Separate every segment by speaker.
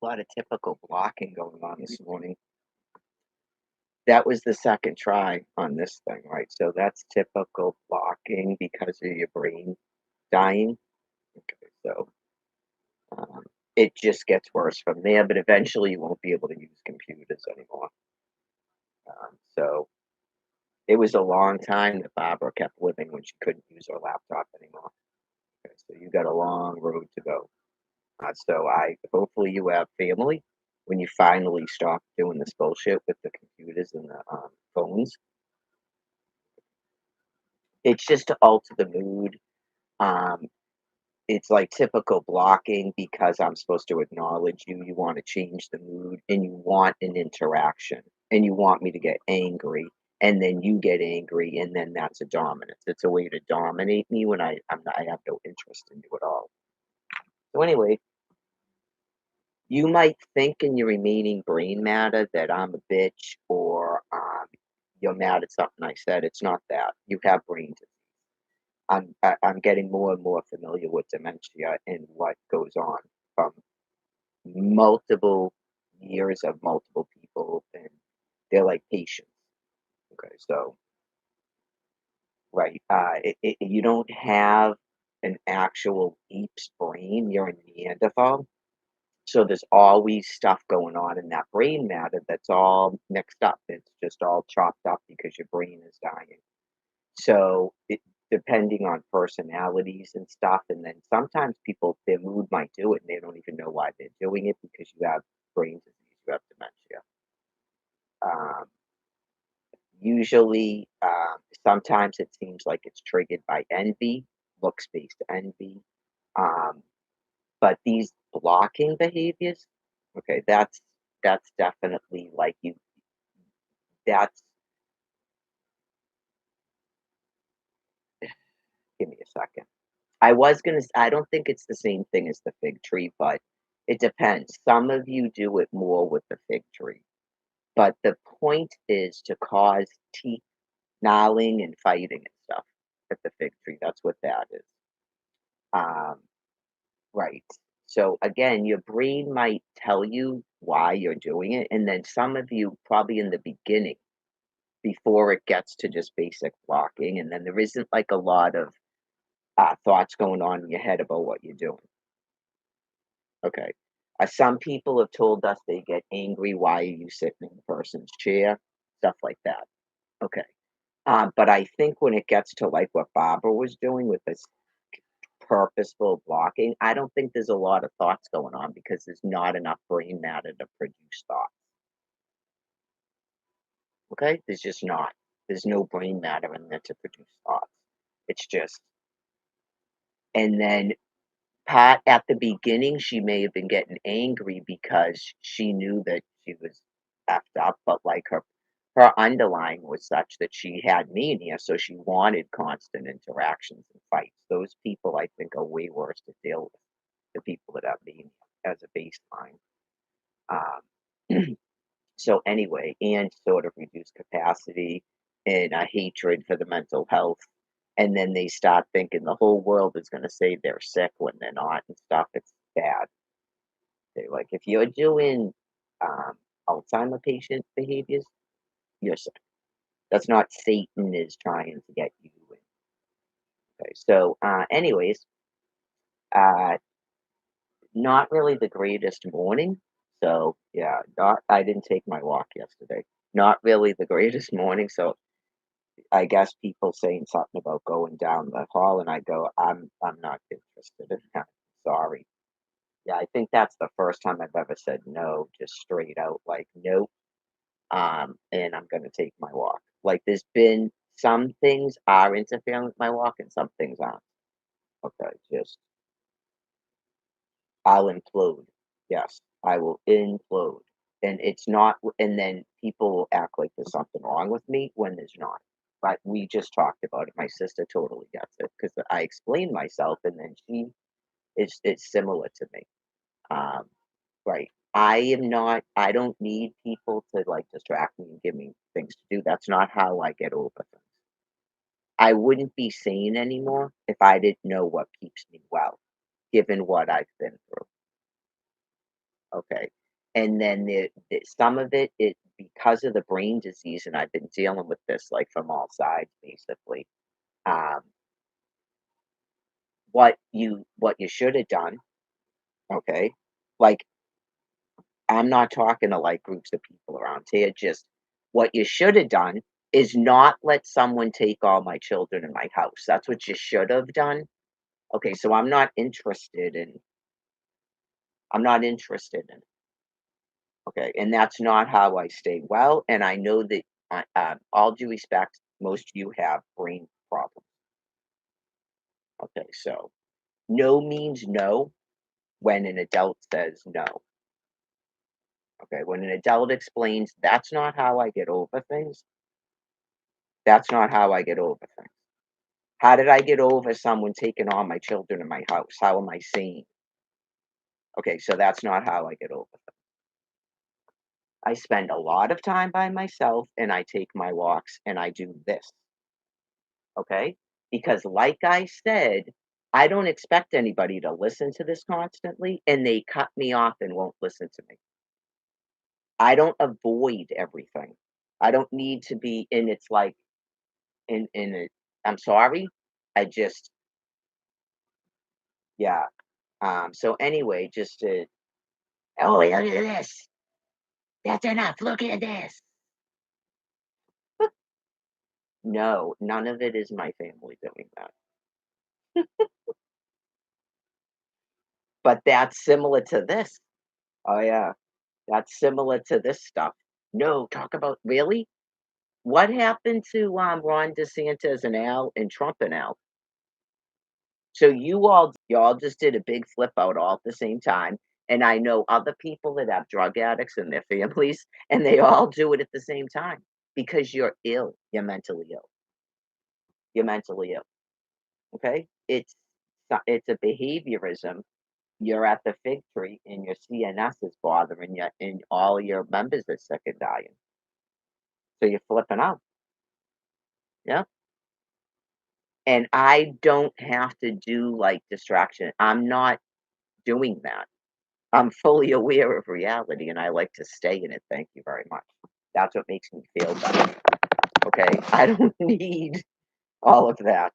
Speaker 1: A lot of typical blocking going on this morning. That was the second try on this thing, right? So that's typical blocking because of your brain dying. Okay, so um, it just gets worse from there, but eventually you won't be able to use computers anymore. So it was a long time that Barbara kept living when she couldn't use her laptop anymore. Okay, so you got a long road to go. So I hopefully you have family when you finally stop doing this bullshit with the computers and the phones. It's just to alter the mood. Um, it's like typical blocking because I'm supposed to acknowledge you. You want to change the mood and you want an interaction and you want me to get angry and then you get angry and then that's a dominance. It's a way to dominate me when I have no interest in you at all. So anyway, you might think in your remaining brain matter that I'm a bitch or you're mad at something I said. It's not that. You have brain disease. I'm getting more and more familiar with dementia and what goes on from multiple years of multiple people, and they're like patients. Okay, so right, you don't have an actual deep brain. You're a Neanderthal. So there's always stuff going on in that brain matter that's all mixed up. It's just all chopped up because your brain is dying. So depending on personalities and stuff, and then sometimes people their mood might do it and they don't even know why they're doing it because you have brain disease, you have dementia. Um, Usually, sometimes it seems like it's triggered by envy, looks-based envy. Um, But these blocking behaviors, okay, that's definitely like you that's give me a second. I don't think it's the same thing as the fig tree, but it depends. Some of you do it more with the fig tree, but the point is to cause teeth gnarling and fighting and stuff at the fig tree. That's what that is. Um, right. So again, your brain might tell you why you're doing it, and then some of you probably in the beginning before it gets to just basic blocking, and then there isn't like a lot of thoughts going on in your head about what you're doing. Okay. Some people have told us they get angry. Why are you sitting in the person's chair? Stuff like that. Okay. But I think when it gets to like what Barbara was doing with this purposeful blocking, I don't think there's a lot of thoughts going on because there's not enough brain matter to produce thoughts. Okay. There's just not. There's no brain matter in there to produce thoughts. It's just and then Pat, at the beginning, she may have been getting angry because she knew that she was effed up, but like her underlying was such that she had mania, so she wanted constant interactions and fights. Those people, I think, are way worse to deal with. The people that have mania as a baseline. Um, so anyway, and sort of reduced capacity and a hatred for the mental health. And then they start thinking the whole world is going to say they're sick when they're not and stuff. It's bad. They like if you're doing um, Alzheimer patient behaviors, you're sick. That's not Satan is trying to get you. Okay, so anyways, uh, not really the greatest morning. So yeah, not I didn't take my walk yesterday. Not really the greatest morning. So I guess people saying something about going down the hall, and I go, I'm not interested in that. Sorry. Yeah, I think that's the first time I've ever said no, just straight out, like nope. And I'm gonna take my walk. Like there's been some things are interfering with my walk, and some things aren't. Okay, just I'll implode. Yes, I will implode. And it's not, and then people will act like there's something wrong with me when there's not. But we just talked about it. My sister totally gets it because I explained myself, and then she is it's similar to me. Um, right. I am not. I don't need people to like distract me and give me things to do. That's not how I get over things. I wouldn't be sane anymore if I didn't know what keeps me well, given what I've been through. Okay. And then some of it because of the brain disease, and I've been dealing with this like from all sides, basically. Um, what you should have done, okay? Like I'm not talking to like groups of people around here. Just what you should have done is not let someone take all my children in my house. That's what you should have done. Okay, so I'm not interested in it. Okay, and that's not how I stay well. And I know that, all due respect, most of you have brain problems. Okay, so no means no when an adult says no. Okay, when an adult explains that's not how I get over things, that's not how I get over things. How did I get over someone taking all my children in my house? How am I sane? Okay, so that's not how I get over things. I spend a lot of time by myself and I take my walks and I do this. Okay? Because, like I said, I don't expect anybody to listen to this constantly, and they cut me off and won't listen to me. I don't avoid everything. I don't need to be, and it's like, in it, I'm sorry. I just, yeah. So anyway, just to, oh, look at this. That's enough. Look at this. No, none of it is my family doing that. But that's similar to this. Oh, yeah. That's similar to this stuff. No, talk about really? What happened to, Ron DeSantis and Al and Trump and Al? So you all just did a big flip out all at the same time, and I know other people that have drug addicts in their families, and they all do it at the same time because you're ill. You're mentally ill. You're mentally ill, okay? It's a behaviorism. You're at the fig tree and your CNS is bothering you, and all your members are sick and dying. So you're flipping out. Yeah. And I don't have to do, like, distraction. I'm not doing that. I'm fully aware of reality, and I like to stay in it, thank you very much. That's what makes me feel better, okay? I don't need all of that.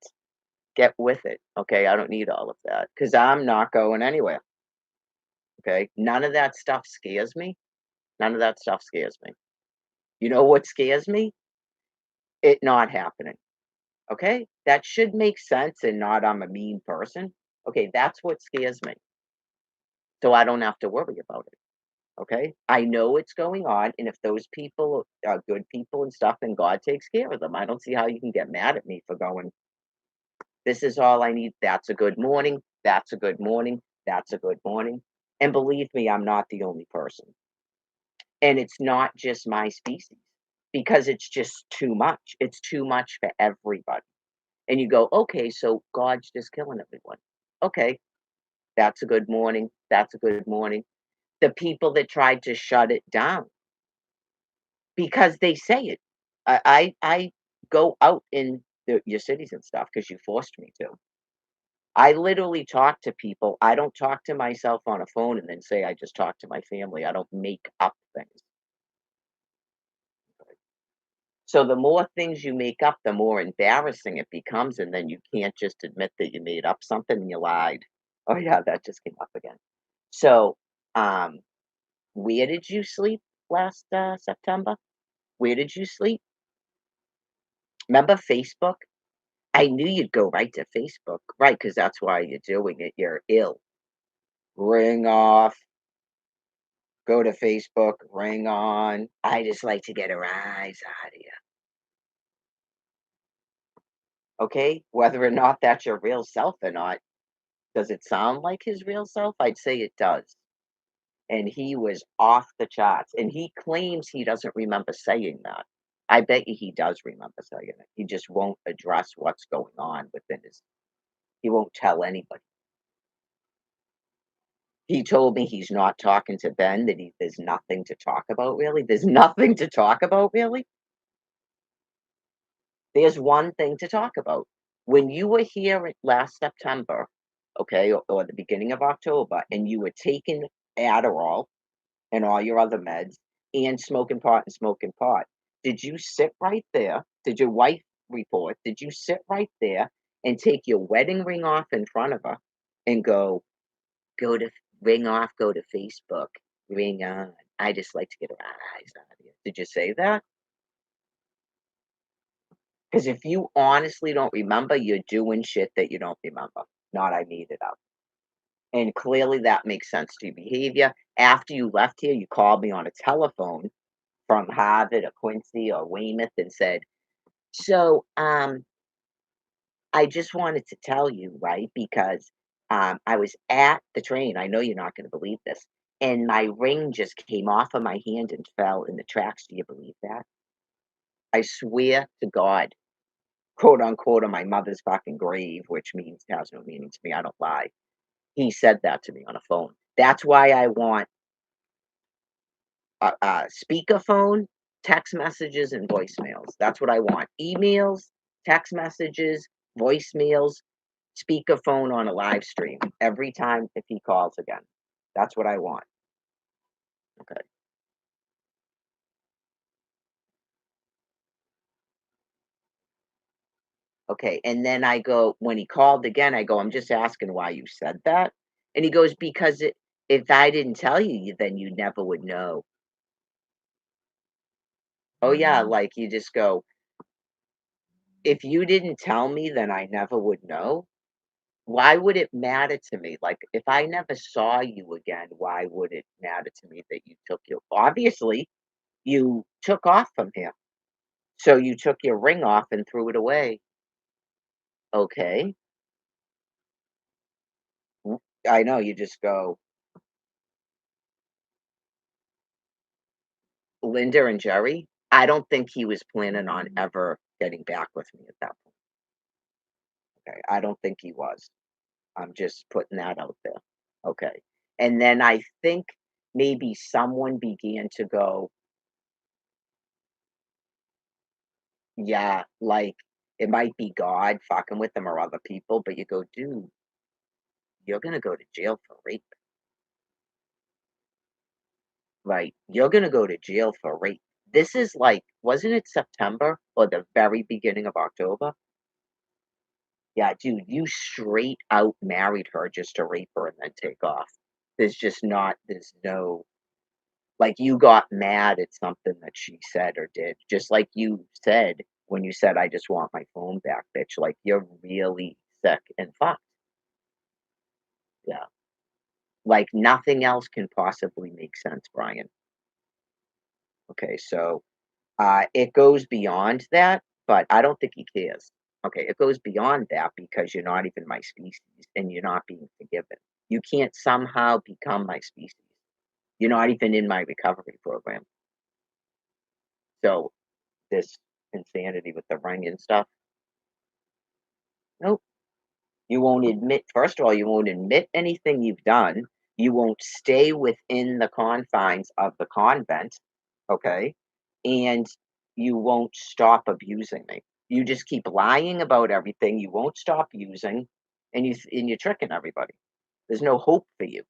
Speaker 1: Get with it, okay? I don't need all of that because 'cause I'm not going anywhere, okay? None of that stuff scares me. None of that stuff scares me. You know what scares me? It not happening, okay? That should make sense and not I'm a mean person. Okay, that's what scares me. So I don't have to worry about it. Okay. I know it's going on. And if those people are good people and stuff, then God takes care of them. I don't see how you can get mad at me for going, this is all I need. That's a good morning. That's a good morning. That's a good morning. And believe me, I'm not the only person. And it's not just my species because it's just too much. It's too much for everybody. And you go, okay, so God's just killing everyone. Okay. That's a good morning. That's a good morning. The people that tried to shut it down because they say it. I go out in your cities and stuff because you forced me to. I literally talk to people. I don't talk to myself on a phone and then say I just talk to my family. I don't make up things. So the more things you make up, the more embarrassing it becomes, and then you can't just admit that you made up something and you lied. Oh yeah, that just came up again. So, um, where did you sleep last September? Where did you sleep? Remember Facebook? I knew you'd go right to Facebook, right? Because that's why you're doing it, you're ill. Ring off, go to Facebook, ring on. I just like to get her eyes out of you, okay? Whether or not that's your real self or not, does it sound like his real self? I'd say it does. And he was off the charts, and he claims he doesn't remember saying that. I bet you he does remember saying it. He just won't address what's going on within his he won't tell anybody. He told me he's not talking to Ben, that there's nothing to talk about really. There's nothing to talk about really. There's one thing to talk about. When you were here last September, okay, or the beginning of October, and you were taking Adderall, and all your other meds and smoking pot and smoking pot. Did you sit right there? Did your wife report? Did you sit right there and take your wedding ring off in front of her and go to ring off, go to Facebook, ring on. I just like to get her eyes out of you. Did you say that? Because if you honestly don't remember, you're doing shit that you don't remember. Not I made it up. And clearly that makes sense to your behavior. After you left here, you called me on a telephone from Harvard or Quincy or Weymouth and said, "So, I just wanted to tell you, right, because I was at the train. I know you're not going to believe this. And my ring just came off of my hand and fell in the tracks. Do you believe that? I swear to God, quote unquote, on my mother's fucking grave, which means has no meaning to me. I don't lie. He said that to me on a phone. That's why I want speakerphone, text messages, and voicemails. That's what I want. Emails, text messages, voicemails, speakerphone on a live stream every time if he calls again. That's what I want. Okay. Okay. And then I go, when he called again, I go, I'm just asking why you said that. And he goes, because if I didn't tell you, then you never would know. Oh, yeah. Like you just go, if you didn't tell me, then I never would know. Why would it matter to me? Like, if I never saw you again, why would it matter to me that you took your obviously, you took off from him. So you took your ring off and threw it away. Okay. W I know, you just go, "Linda and Jerry?" I don't think he was planning on ever getting back with me at that point, okay? I don't think he was. I'm just putting that out there, okay? And then I think maybe someone began to go, yeah, like, it might be God fucking with them or other people, but you go, "Dude, you're gonna go to jail for rape." Right, you're gonna go to jail for rape. This is like wasn't it September or the very beginning of October? Yeah, dude, you straight out married her just to rape her and then take off. There's no like, you got mad at something that she said or did, just like you said when you said, "I just want my phone back, bitch," like, you're really sick and fucked. Yeah. Like, nothing else can possibly make sense, Brian. Okay, so it goes beyond that, but I don't think he cares. Okay, it goes beyond that because you're not even my species and you're not being forgiven. You can't somehow become my species. You're not even in my recovery program. So this insanity with the ring and stuff, nope. You won't admit, first of all, you won't admit anything you've done. You won't stay within the confines of the convent, okay? And you won't stop abusing me. You just keep lying about everything. You won't stop using, and you're tricking everybody. There's no hope for you.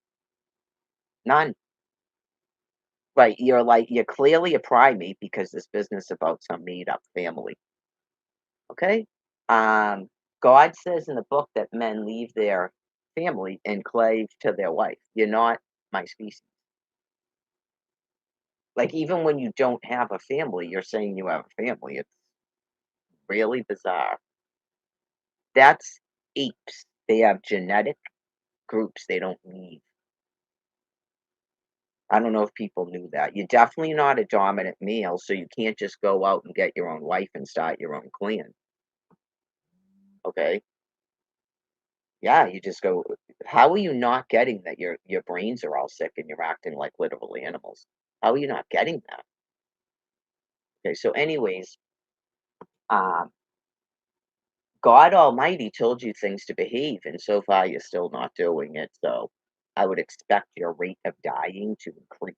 Speaker 1: None. Right. You're clearly a primate because this business about some made up family. Okay? God says in the book that men leave their family and clave to their wife. You're not my species. Like, even when you don't have a family, you're saying you have a family. It's really bizarre. That's apes. They have genetic groups they don't need. I don't know if people knew that. You're definitely not a dominant male, so you can't just go out and get your own wife and start your own clan. Okay? Yeah, you just go, how are you not getting that your brains are all sick and you're acting like literal animals? How are you not getting that? Okay, so anyways, um, God Almighty told you things to behave, and so far you're still not doing it. So I would expect your rate of dying to increase.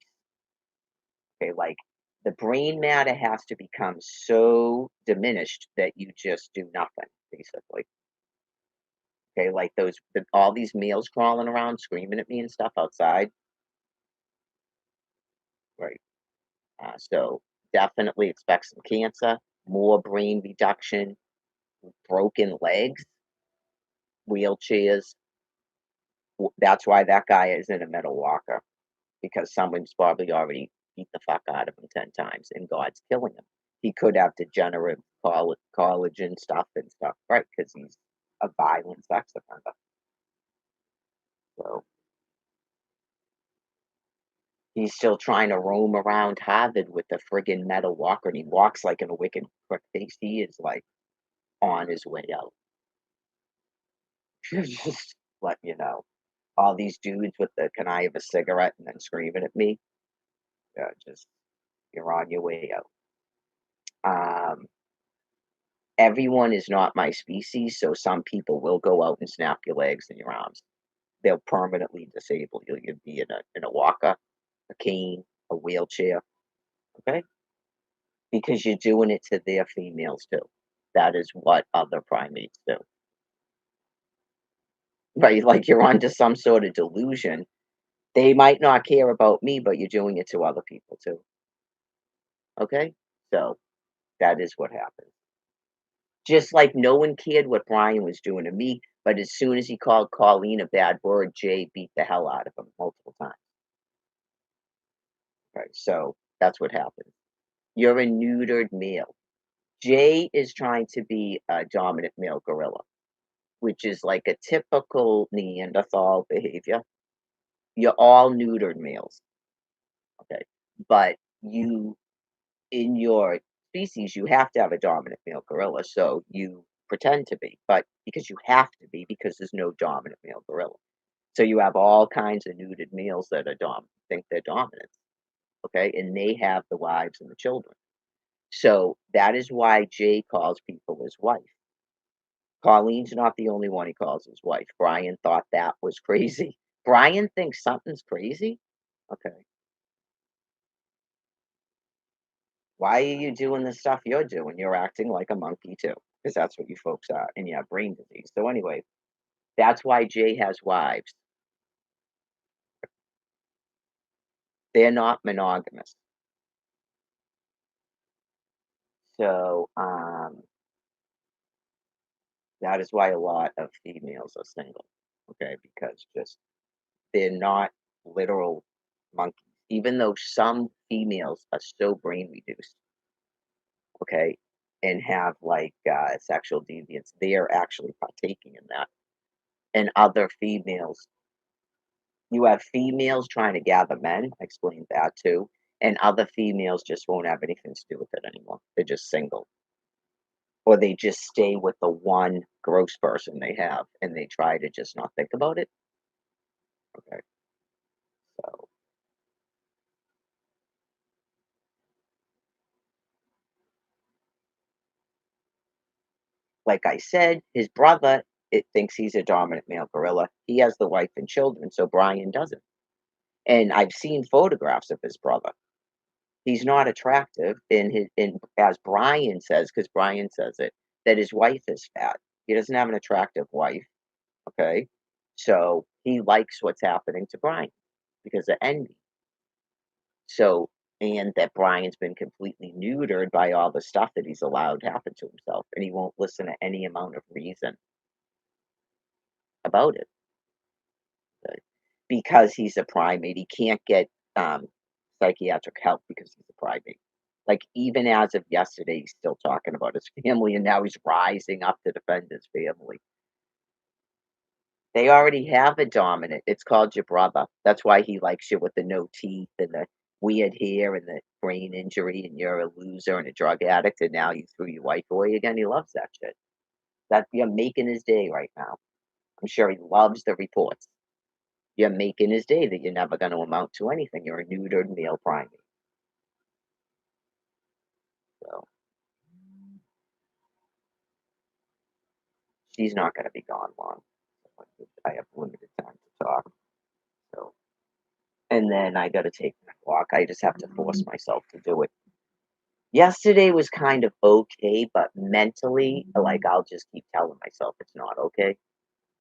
Speaker 1: Okay, like the brain matter has to become so diminished that you just do nothing, basically. Okay, like all these males crawling around screaming at me and stuff outside. right? So definitely expect some cancer, more brain reduction, broken legs, wheelchairs. That's why that guy is in a metal walker because someone's probably already beat the fuck out of him 10 times and God's killing him. He could have degenerative collagen stuff, right? Because he's a violent sex offender. So he's still trying to roam around Harvard with the friggin' metal walker, and he walks like in a wicked quick pace. He is like on his way out. Just let you know. All these dudes with the "Can I have a cigarette?" and then screaming at me. Just you're on your way out. Um, Everyone is not my species, so some people will go out and snap your legs and your arms. They'll permanently disable you. You'll be in a walker, a cane, a wheelchair, okay? Because you're doing it to their females too. That is what other primates do. Right? Like you're onto some sort of delusion. They might not care about me, but you're doing it to other people too. Okay? So that is what happens. Just like no one cared what Brian was doing to me, but as soon as he called Colleen a bad word, Jay beat the hell out of him multiple times. Right? So that's what happens. You're a neutered male. Jay is trying to be a dominant male gorilla, which is like a typical Neanderthal behavior. You're all neutered males, okay? But you, in your species, you have to have a dominant male gorilla, so you pretend to be, but because you have to be, because there's no dominant male gorilla. So you have all kinds of neutered males that are think they're dominant, okay? And they have the wives and the children. So that is why Jay calls people his wife. Colleen's not the only one he calls his wife. Brian thought that was crazy. Brian thinks something's crazy? Okay. Why are you doing the stuff you're doing? You're acting like a monkey too, because that's what you folks are, and you have brain disease. So anyway, that's why Jay has wives. They're not monogamous. So that is why a lot of females are single. Okay, because just they're not literal monkeys. Even though some females are so brain reduced, okay, and have like sexual deviance, they are actually partaking in that. And other females, you have females trying to gather men, I explained that too. And other females just won't have anything to do with it anymore. They're just single. Or they just stay with the one gross person they have and they try to just not think about it. Okay. So, like I said, his brother it thinks he's a dominant male gorilla. He has the wife and children, so Brian doesn't. And I've seen photographs of his brother. He's not attractive, and as Brian says, because Brian says it, that his wife is fat. He doesn't have an attractive wife, okay? So he likes what's happening to Brian because of envy. So, and that Brian's been completely neutered by all the stuff that he's allowed happen to himself, and he won't listen to any amount of reason about it. Because he's a primate, he can't get psychiatric help because he's a primate. Like even as of yesterday, he's still talking about his family, and now he's rising up to defend his family. They already have a dominant. It's called your brother. That's why he likes you with the no teeth and the weird hair and the brain injury, and you're a loser and a drug addict, and now you threw your wife away again. He loves that shit. That you're making his day right now. I'm sure he loves the reports. You're making his day that you're never going to amount to anything. You're a neutered male primate. So she's not going to be gone long. I have limited time to talk. So, and then I got to take my walk. I just have to force myself to do it. Yesterday was kind of okay, but mentally, like I'll just keep telling myself it's not okay,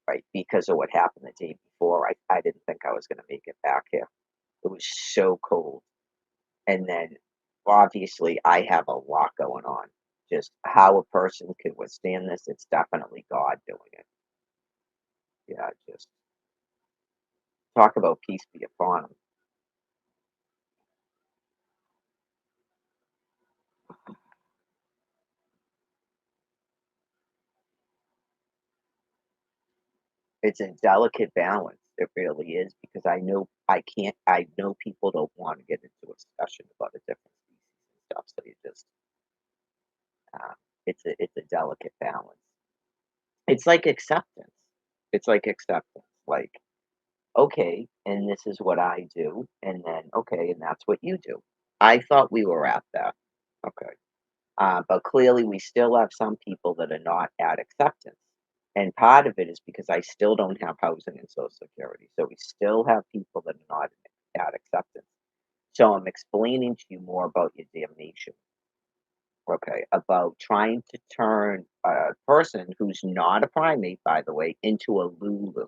Speaker 1: right? Because of what happened the day before. I didn't think I was going to make it back here. It was so cold. And then obviously I have a lot going on. Just how a person could withstand this, it's definitely God doing it. Yeah, just talk about peace be upon them. It's a delicate balance. It really is because I know people don't want to get into a discussion about a different species and stuff. So you just uh, it's a delicate balance. It's like acceptance. It's like acceptance. Like, okay, and this is what I do, and then okay, and that's what you do. I thought we were at that. Okay. But clearly, we still have some people that are not at acceptance. And part of it is because I still don't have housing and Social Security. So we still have people that are not at acceptance. So I'm explaining to you more about your damnation, okay? About trying to turn a person who's not a primate, by the way, into a Lulu,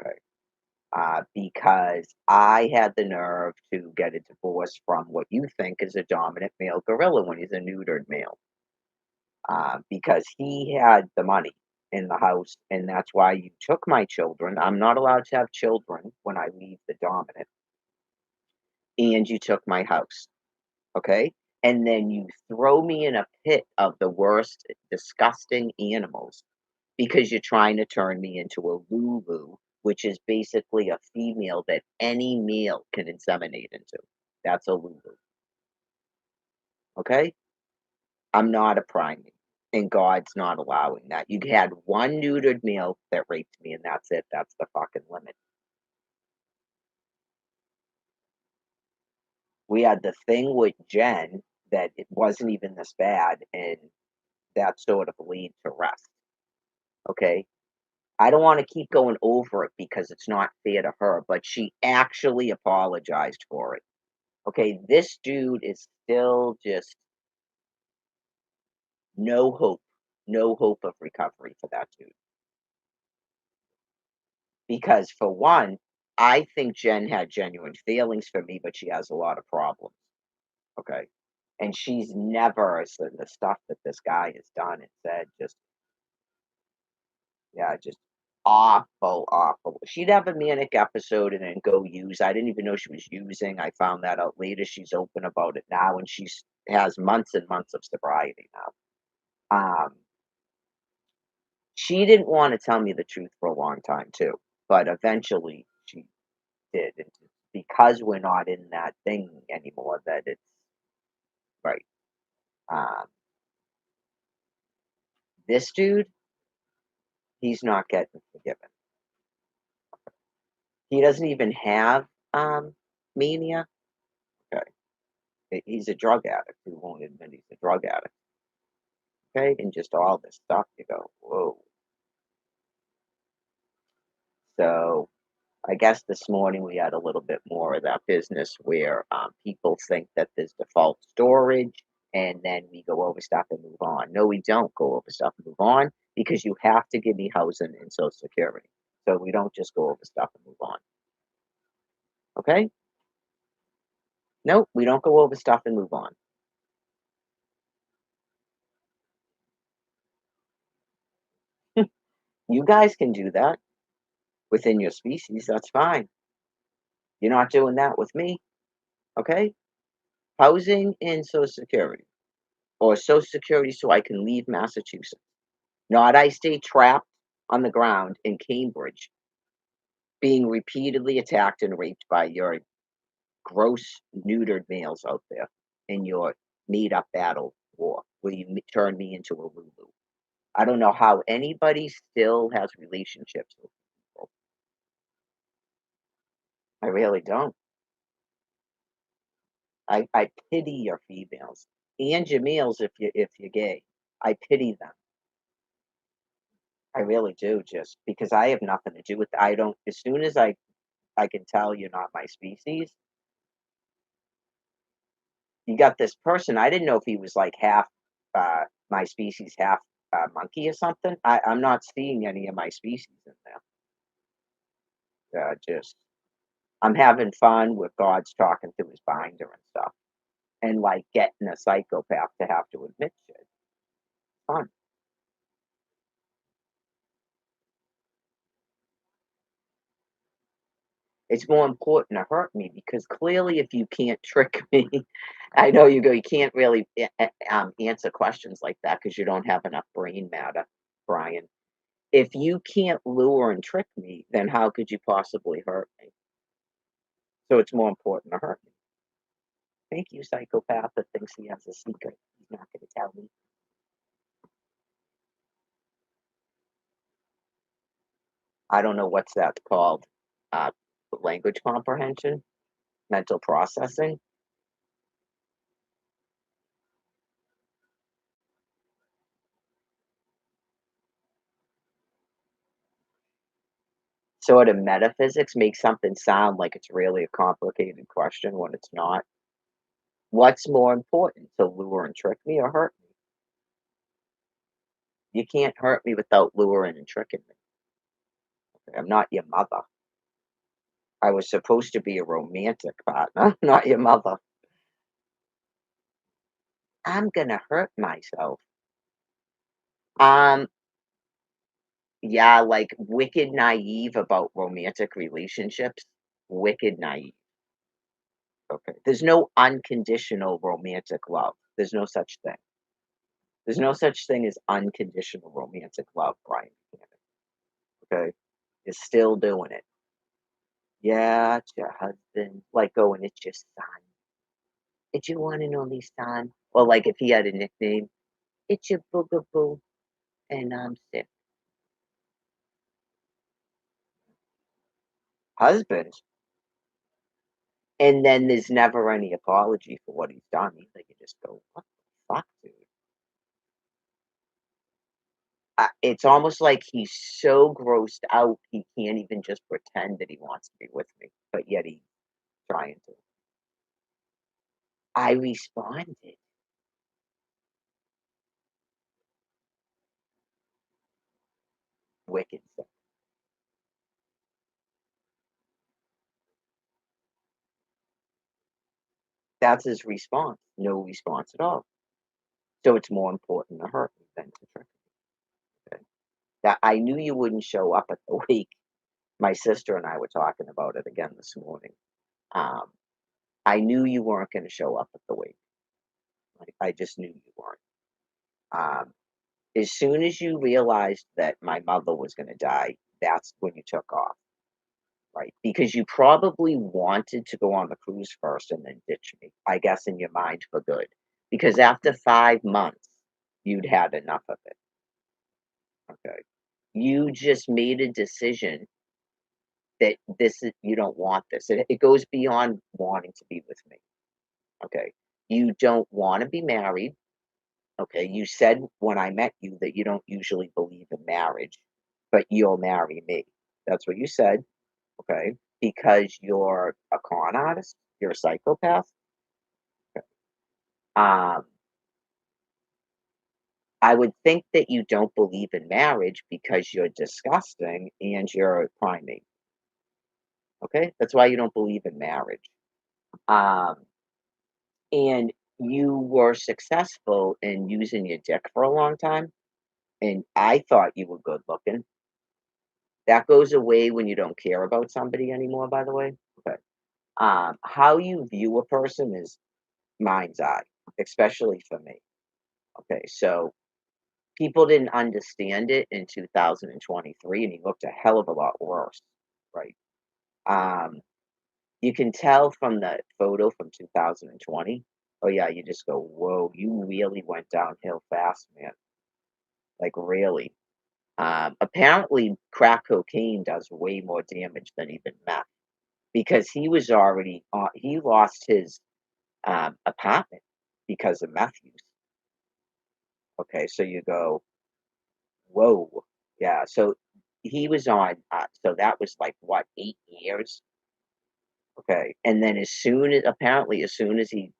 Speaker 1: okay? Because I had the nerve to get a divorce from what you think is a dominant male gorilla when he's a neutered male. Because he had the money in the house, and that's why you took my children. I'm not allowed to have children when I leave the dominant, and you took my house, okay? And then you throw me in a pit of the worst, disgusting animals because you're trying to turn me into a Lulu, which is basically a female that any male can inseminate into. That's a Lulu, okay? I'm not a primate, and God's not allowing that. You had one neutered male that raped me, and that's it. That's the fucking limit. We had the thing with Jen that it wasn't even this bad, and that sort of lead to rest. Okay. I don't want to keep going over it because it's not fair to her, but she actually apologized for it. Okay. This dude is still just no hope, no hope of recovery for that dude. Because for one, I think Jen had genuine feelings for me, but she has a lot of problems. Okay. And she's never so the stuff that this guy has done and said, just yeah, just awful, awful. She'd have a manic episode and then go use. I didn't even know she was using. I found that out later. She's open about it now, and she's has months and months of sobriety now. She didn't want to tell me the truth for a long time too, but eventually she did. It's because we're not in that thing anymore that it's right. Um, this dude, he's not getting forgiven. He doesn't even have mania. Okay, he's a drug addict who won't admit he's a drug addict. Okay, and just all this stuff, you go, whoa. So I guess this morning we had a little bit more of that business where people think that there's default storage and then we go over stuff and move on. No, we don't go over stuff and move on because you have to give me housing and Social Security. So we don't just go over stuff and move on. Okay? No, we don't go over stuff and move on. You guys can do that within your species. That's fine. You're not doing that with me. Okay? Housing and Social Security, or Social Security so I can leave Massachusetts. Not I stay trapped on the ground in Cambridge, being repeatedly attacked and raped by your gross, neutered males out there in your made up battle war where you turn me into a Lulu. I don't know how anybody still has relationships with people. I really don't. I pity your females and your males if you're gay. I pity them. I really do, just because I have nothing to do with I don't as soon as I can tell you're not my species, you got this person, I didn't know if he was like half my species, half monkey or something. I'm not seeing any of my species in there. Just I'm having fun with God's talking through his binder and stuff, and, like, getting a psychopath to have to admit shit. Fun. It's more important to hurt me because clearly if you can't trick me I know you go, you can't really answer questions like that because you don't have enough brain matter, Brian. If you can't lure and trick me, then how could you possibly hurt me? So it's more important to hurt me. Thank you, psychopath that thinks he has a secret. He's not going to tell me. I don't know what's that called. Uh, Language comprehension, mental processing. Sort of metaphysics makes something sound like it's really a complicated question when it's not. What's more important, to lure and trick me or hurt me? You can't hurt me without luring and tricking me. Okay? I'm not your mother. I was supposed to be a romantic partner, not your mother. I'm gonna hurt myself. Um, yeah, like wicked naive about romantic relationships. Wicked naive. Okay. There's no unconditional romantic love. There's no such thing. There's no such thing as unconditional romantic love, Brian Buchanan. Okay. You're still doing it. Yeah, it's your husband. Like going, it's your son. It's your one and only son. Or like if he had a nickname, it's your boogaboo and I'm sick. Husband. And then there's never any apology for what he's done. Like you just go, what the fuck, dude? It's almost like he's so grossed out he can't even just pretend that he wants to be with me, but yet he's trying to. I responded. Wicked. That's his response. No response at all. So it's more important to hurt me than to trick me. Okay? That I knew you wouldn't show up at the wake. My sister and I were talking about it again this morning. Um, I knew you weren't going to show up at the wake. Like, I just knew you weren't. Um, as soon as you realized that my mother was going to die, that's when you took off, right? Because you probably wanted to go on the cruise first and then ditch me, I guess, in your mind for good. Because after 5 months, you'd had enough of it. Okay. You just made a decision that this is, you don't want this. It goes beyond wanting to be with me. Okay. You don't want to be married. Okay. You said when I met you that you don't usually believe in marriage, but you'll marry me. That's what you said. Okay. Because you're a con artist, you're a psychopath. Um, I would think that you don't believe in marriage because you're disgusting and you're a primate. Okay. That's why you don't believe in marriage. Um, and you were successful in using your dick for a long time, and I thought you were good looking. That goes away when you don't care about somebody anymore, by the way. Okay. How you view a person is mind's eye, especially for me. Okay, so people didn't understand it in 2023, and he looked a hell of a lot worse, right? Um, you can tell from the photo from 2020. Oh yeah, you just go, whoa, you really went downhill fast, man. Like really. Apparently, crack cocaine does way more damage than even meth because he was already he lost his apartment because of meth use. Okay, so you go, whoa, yeah. So he was on. So that was like what, 8 years? Okay, and then as soon as he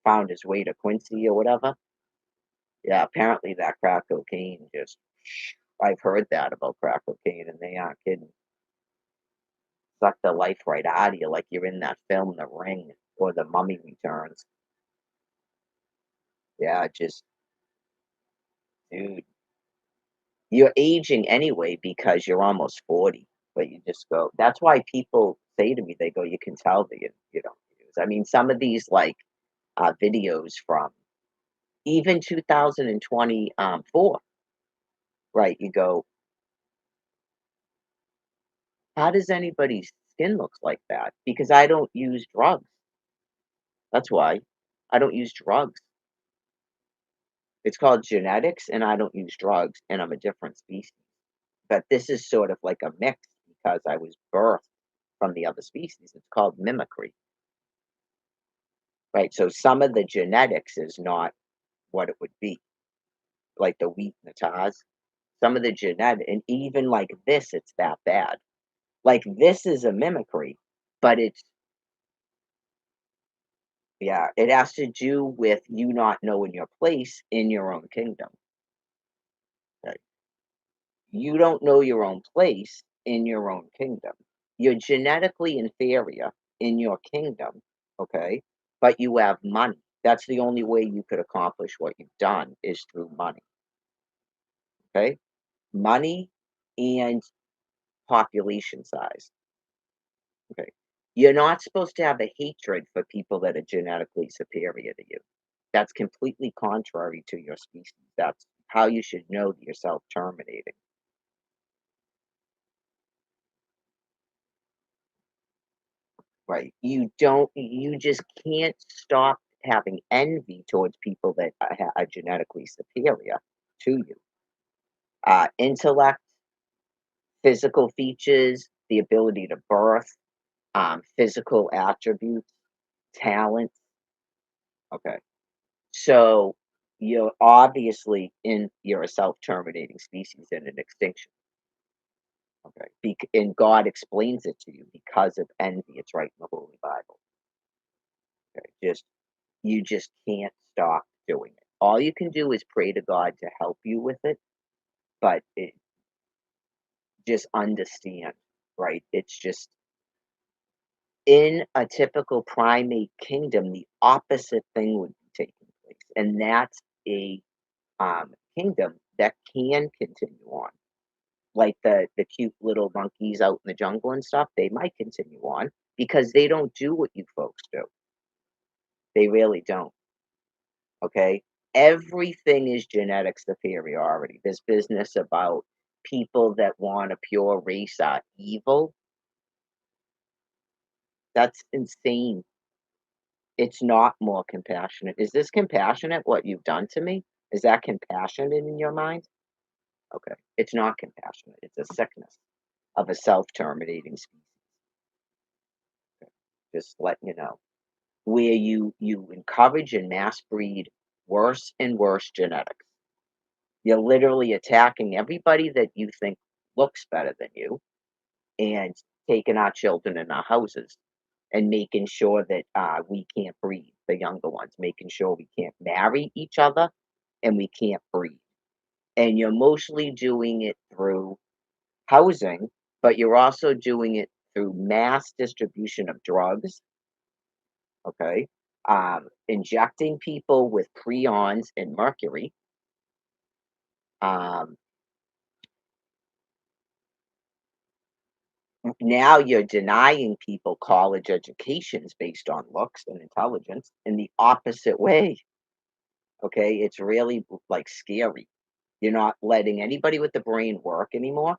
Speaker 1: found his way to Quincy or whatever, yeah, apparently that crack cocaine just. I've heard that about crack cocaine, and they aren't kidding. suck the life right out of you like you're in that film, The Ring or The Mummy Returns. Yeah, just dude, you're aging anyway because you're almost 40, but you just go that's why people say to me, they go, "You can tell that you don't use." I mean, some of these, like, videos from even 2024, right? You go, "How does anybody's skin looks like that?" Because I don't use drugs. That's why. I don't use drugs. It's called genetics, and I don't use drugs, and I'm a different species. But this is sort of like a mix because I was birthed from the other species. It's called mimicry, right? So some of the genetics is not what it would be, like the wheat and the tars. Some of the genetic, and even like this, it's that bad. Like this is a mimicry, but it's yeah, it has to do with you not knowing your place in your own kingdom. Right? You don't know your own place in your own kingdom. You're genetically inferior in your kingdom, okay? But you have money. That's the only way you could accomplish what you've done is through money, okay? Money and population size, okay? You're not supposed to have a hatred for people that are genetically superior to you. That's completely contrary to your species. That's how you should know that you're self-terminating, right? You just can't stop having envy towards people that are genetically superior to you. Intellect, physical features, the ability to birth, physical attributes, talent. Okay. So you're a self-terminating species in an extinction. Okay. And God explains it to you because of envy. It's right in the Holy Bible. Okay. You just can't stop doing it. All you can do is pray to God to help you with it, but just understand, right? It's just in a typical primate kingdom, the opposite thing would be taking place, and that's a kingdom that can continue on. Like the cute little monkeys out in the jungle and stuff, they might continue on because they don't do what you folks do. They really don't. Okay, everything is genetic superiority. This business about people that want a pure race are evil. That's insane. It's not more compassionate. Is this compassionate, what you've done to me? Is that compassionate in your mind? Okay. It's not compassionate. It's a sickness of a self-terminating species. Just letting you know. Where you encourage and mass breed worse and worse genetics. You're literally attacking everybody that you think looks better than you and taking our children in our houses and making sure that we can't breed the younger ones, making sure we can't marry each other and we can't breed. And you're mostly doing it through housing, but you're also doing it through mass distribution of drugs, okay? Injecting people with prions and mercury. Um, Now you're denying people college educations based on looks and intelligence in the opposite way. Okay, it's really like scary. You're not letting anybody with the brain work anymore.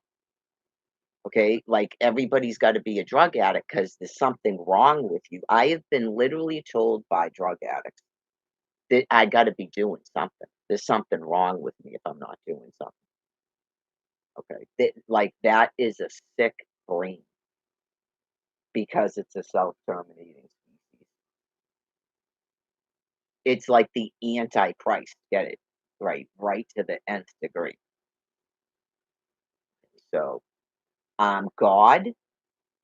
Speaker 1: Okay, like everybody's got to be a drug addict because there's something wrong with you. I have been literally told by drug addicts that I got to be doing something. There's something wrong with me if I'm not doing something. Okay, that is a sick brain because it's a self-terminating species. It's like the antichrist. Get it right, right to the nth degree. So, God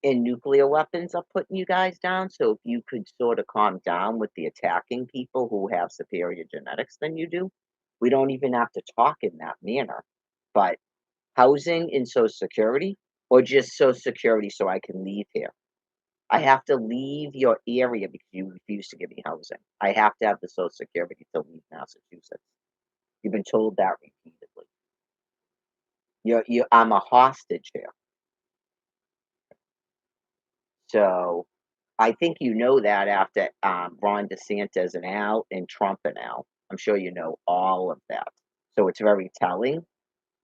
Speaker 1: and nuclear weapons are putting you guys down. So if you could sort of calm down with the attacking people who have superior genetics than you do, we don't even have to talk in that manner. But housing and Social Security, or just Social Security so I can leave here. I have to leave your area because you refuse to give me housing. I have to have the Social Security to leave Massachusetts. You've been told that repeatedly. I'm a hostage here. So I think you know that after Ron DeSantis and Al and Trump and Al. I'm sure you know all of that. So it's very telling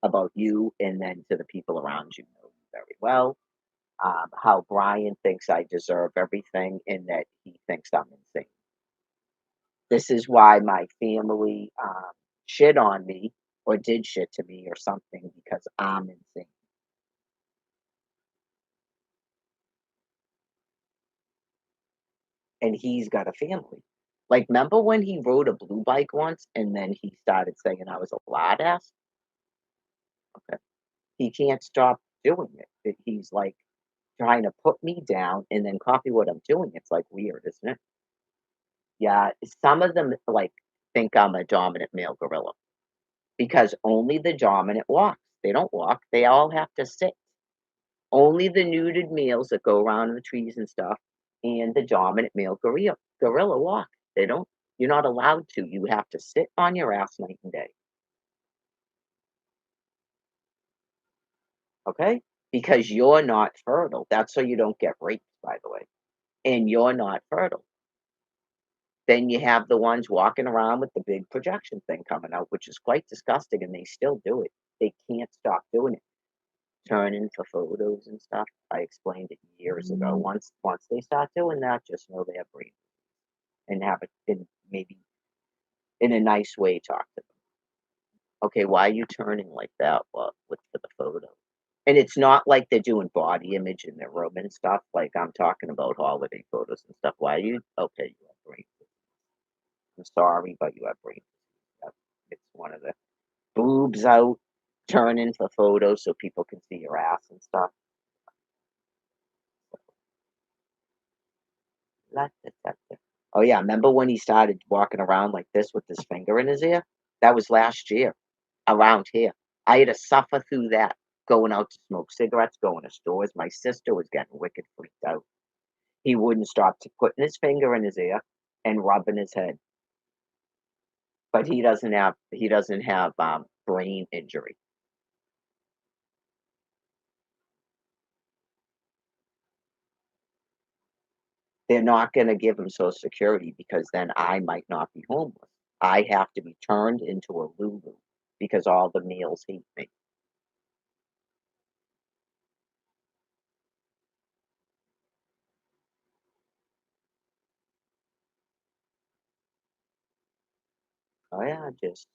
Speaker 1: about you and then to the people around you know you very well. How Brian thinks I deserve everything and that he thinks I'm insane. This is why my family shit on me or did shit to me or something because I'm insane. And he's got a family. Like, remember when he rode a blue bike once and then he started saying I was a lard ass? Okay. He can't stop doing it. He's like trying to put me down and then copy what I'm doing. It's like weird, isn't it? Yeah, some of them like think I'm a dominant male gorilla because only the dominant walks. They don't walk. They all have to sit. Only the nuded males that go around in the trees and stuff and the dominant male gorilla walk. They don't you're not allowed to. You have to sit on your ass night and day. Okay? Because you're not fertile. That's so you don't get raped, by the way. And you're not fertile. Then you have the ones walking around with the big projection thing coming out, which is quite disgusting, and they still do it. They can't stop doing it. Turning for photos and stuff. I explained it years ago. Once they start doing that, just know they have brain and have it in maybe in a nice way talk to them. Okay, why are you turning like that? Well, with for the photo. And it's not like they're doing body image in their room and stuff. Like I'm talking about holiday photos and stuff. Why are you okay? You have brain. I'm sorry, but you have brain. Yep. It's one of the boobs out, turning for photos so people can see your ass and stuff. Lie detector. Oh, yeah, remember when he started walking around like this with his finger in his ear? That was last year, around here. I had to suffer through that, going out to smoke cigarettes, going to stores. My sister was getting wicked freaked out. He wouldn't stop to putting his finger in his ear and rubbing his head, but he doesn't have brain injury. They're not gonna give him Social Security because then I might not be homeless. I have to be turned into a Lulu because all the males hate me. Oh, yeah, just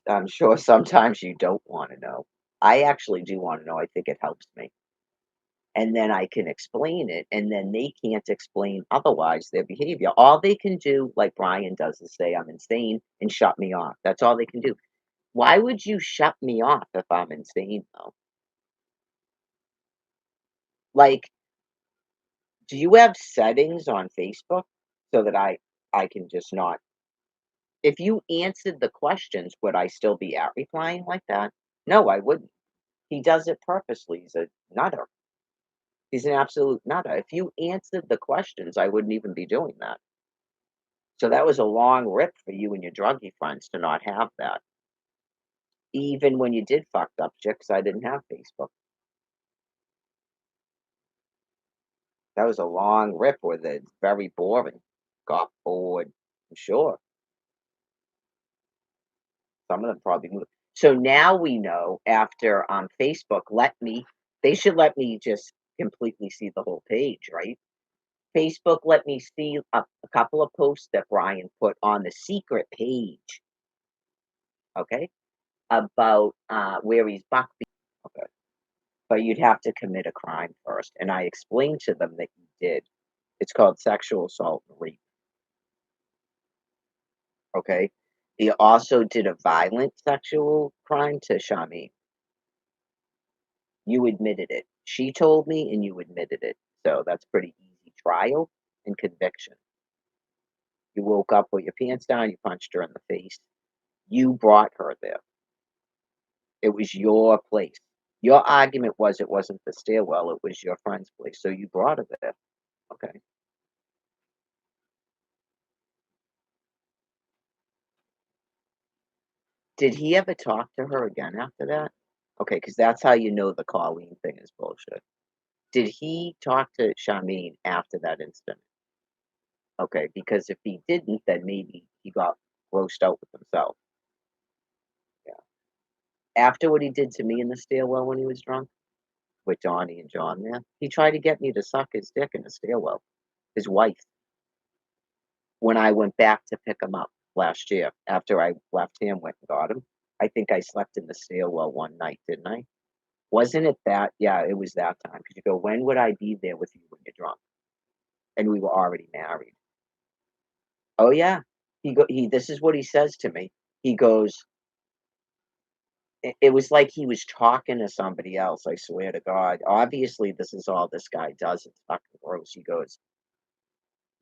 Speaker 1: I'm sure sometimes you don't wanna know. I actually do wanna know, I think it helps me. And then I can explain it, and then they can't explain otherwise their behavior. All they can do, like Brian does, is say I'm insane and shut me off. That's all they can do. Why would you shut me off if I'm insane, though? Like, do you have settings on Facebook so that I can just not if you answered the questions, would I still be at replying like that? No, I wouldn't. He does it purposely. He's a nutter. He's an absolute nutter. If you answered the questions, I wouldn't even be doing that. So that was a long rip for you and your druggy friends to not have that. Even when you did fucked up shit, 'cause I didn't have Facebook. That was a long rip with it. Very boring. Got bored. I'm sure. Some of them probably moved. So now we know after Facebook they should let me just completely see the whole page, right? Facebook let me see a couple of posts that Brian put on the secret page, okay, about where he's buck. Okay, but you'd have to commit a crime first, and I explained to them that you did. It's called sexual assault and rape. Okay, he also did a violent sexual crime to Shami. You admitted it. She told me and you admitted it. So that's pretty easy trial and conviction. You woke up with your pants down, you punched her in the face. You brought her there. It was your place. Your argument was it wasn't the stairwell, it was your friend's place, so you brought her there. Okay. Did he ever talk to her again after that? Okay, because that's how you know the Colleen thing is bullshit. Did he talk to Charmaine after that incident? Okay, because if he didn't, then maybe he got grossed out with himself. Yeah. After what he did to me in the stairwell when he was drunk, with Donnie and John there, he tried to get me to suck his dick in the stairwell. His wife, when I went back to pick him up last year after I left him, went and got him. I think I slept in the stairwell one night, didn't I? Wasn't it that? Yeah, it was that time. Because you go, when would I be there with you when you're drunk? And we were already married. Oh yeah. He this is what he says to me. He goes, it was like he was talking to somebody else, I swear to God. Obviously, this is all this guy does. It's fucking gross. He goes,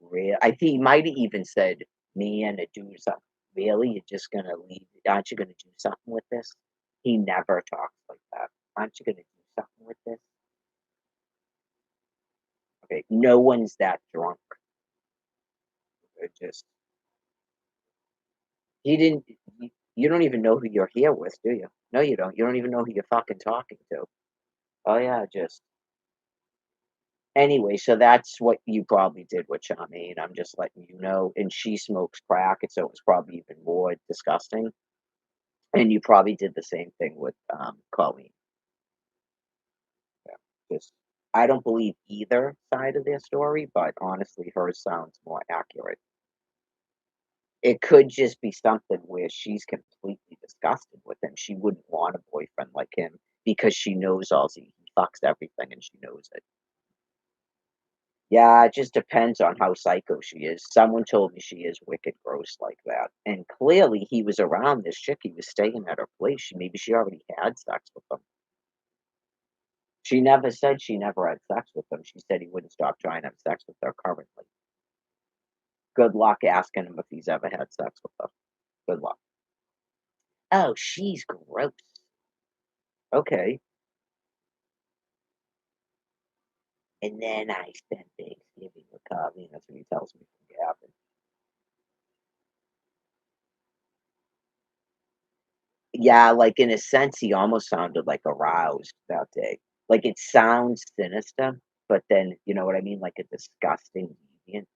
Speaker 1: real I think he might have even said, "Man, to do something. Really? You're just gonna leave? Aren't you gonna do something with this?" He never talks like that. Aren't you gonna do something with this? Okay, no one's that drunk. It just he didn't. You don't even know who you're here with, do you? No, you don't. You don't even know who you're fucking talking to. Oh yeah, just anyway. So that's what you probably did with Charmaine. I'm just letting you know. And she smokes crack, and so it was probably even more disgusting. And you probably did the same thing with, Colleen. Yeah, just I don't believe either side of their story, but honestly, hers sounds more accurate. It could just be something where she's completely disgusted with him. She wouldn't want a boyfriend like him because she knows all he fucks everything and she knows it. Yeah, it just depends on how psycho she is. Someone told me she is wicked gross like that. And clearly he was around this chick. He was staying at her place. Maybe she already had sex with him. She never said she never had sex with him. She said he wouldn't stop trying to have sex with her currently. Good luck asking him if he's ever had sex with her. Good luck. Oh, she's gross. Okay. And then I spent Thanksgiving with Colleen. That's what he tells me from Gavin. Yeah, like in a sense, he almost sounded like aroused that day. Like it sounds sinister, but then you know what I mean, like a disgusting deviant.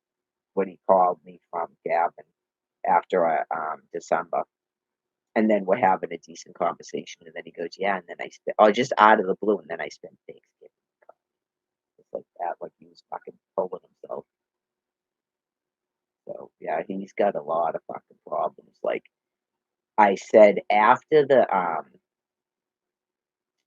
Speaker 1: What he called me from Gavin after December. And then we're having a decent conversation, and then he goes, "Yeah," and then I spent oh, just out of the blue, and then I spent Thanksgiving just like that, like he was fucking pulling himself. So yeah, he's got a lot of fucking problems. Like I said, after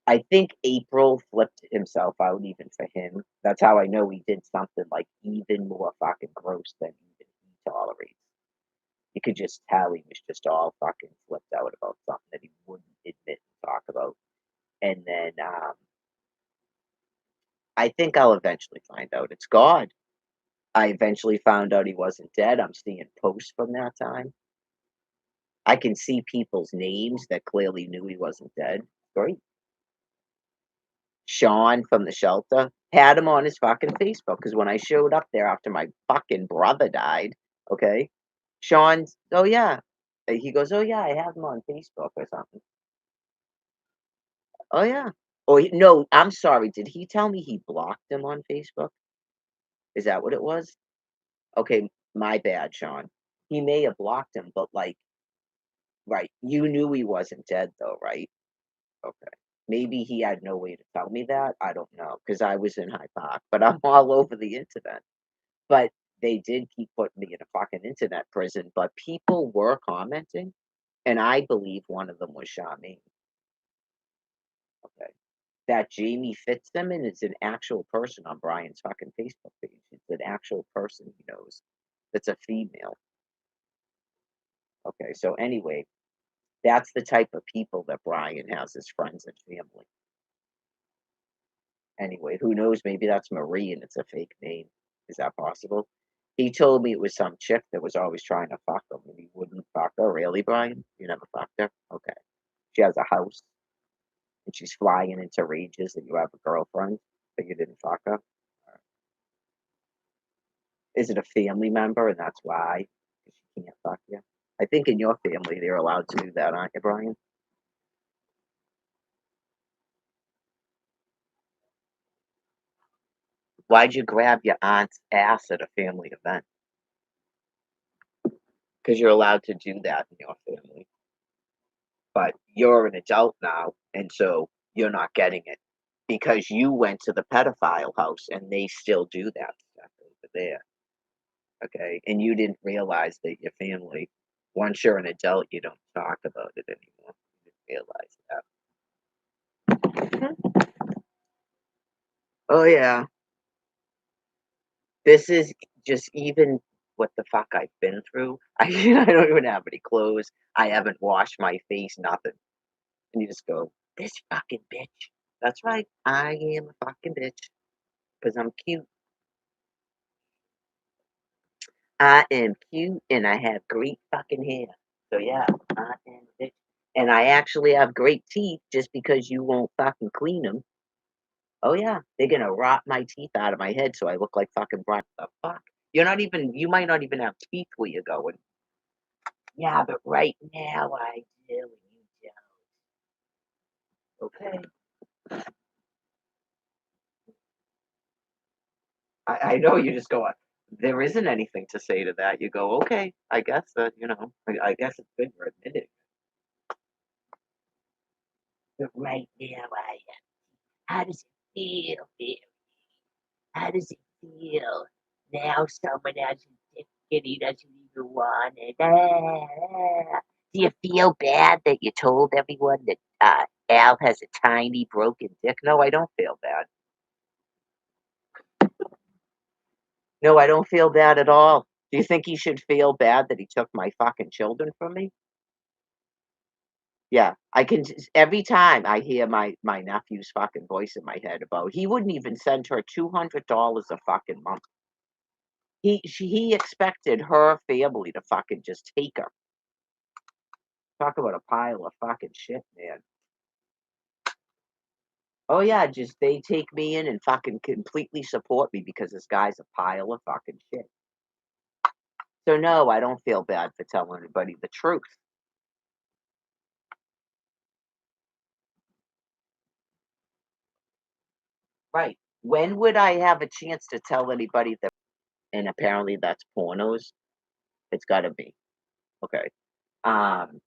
Speaker 1: I think April flipped himself out even for him. That's how I know he did something like even more fucking gross than even he tolerates. You could just tell he was just all fucking flipped out about something that he wouldn't admit and talk about. And then I think I'll eventually find out it's God. I eventually found out he wasn't dead. I'm seeing posts from that time. I can see people's names that clearly knew he wasn't dead. Great. Sean from the shelter had him on his fucking Facebook because when I showed up there after my fucking brother died, okay, Sean's, oh yeah. He goes, oh yeah, I have him on Facebook or something. Oh yeah. Oh no, I'm sorry. Did he tell me he blocked him on Facebook? Is that what it was? Okay, my bad, Sean. He may have blocked him, but like, right, you knew he wasn't dead though, right? Okay. Maybe he had no way to tell me that. I don't know because I was in High Park, but I'm all over the internet. But they did keep putting me in a fucking internet prison, but people were commenting, and I believe one of them was Charmaine. Okay. That Jamie Fitzsimmons is an actual person on Brian's fucking Facebook page. It's an actual person he knows. That's a female. Okay, so anyway, that's the type of people that Brian has as friends and family. Anyway, who knows? Maybe that's Marie and it's a fake name. Is that possible? He told me it was some chick that was always trying to fuck him and he wouldn't fuck her. Really, Brian? You never fucked her? Okay. She has a house. and she's flying into rages that you have a girlfriend, but you didn't fuck her? Is it a family member and that's why she can't fuck you? I think in your family they're allowed to do that, aren't you, Brian? Why'd you grab your aunt's ass at a family event? Because you're allowed to do that in your family. But you're an adult now, and so you're not getting it because you went to the pedophile house and they still do that stuff over there. Okay. And you didn't realize that your family, once you're an adult, you don't talk about it anymore. You didn't realize that. Mhm. Oh, yeah. This is just even what the fuck I've been through. I don't even have any clothes. I haven't washed my face, nothing. And you just go, this fucking bitch. That's right. I am a fucking bitch because I'm cute. I am cute and I have great fucking hair. So yeah, I am a bitch. And I actually have great teeth just because you won't fucking clean them. Oh yeah, they're gonna rot my teeth out of my head so I look like fucking Brian. The fuck? You might not even have teeth where you're going. Yeah, but right now I do and you don't. Okay. I know you just go, there isn't anything to say to that. You go, okay, I guess that, I guess it's good you're admitting. But right now I am. How does it feel, baby? How does it feel? Now someone has his dick and he doesn't even want it. Do you feel bad that you told everyone that Al has a tiny broken dick? No, I don't feel bad. No, I don't feel bad at all. Do you think he should feel bad that he took my fucking children from me? Yeah, I can every time I hear my nephew's fucking voice in my head about he wouldn't even send her $200 a fucking month. He expected her family to fucking just take her. Talk about a pile of fucking shit, man. Oh yeah, just they take me in and fucking completely support me because this guy's a pile of fucking shit. So no, I don't feel bad for telling anybody the truth. Right. When would I have a chance to tell anybody that? And apparently that's pornos. It's gotta be. Okay. Um,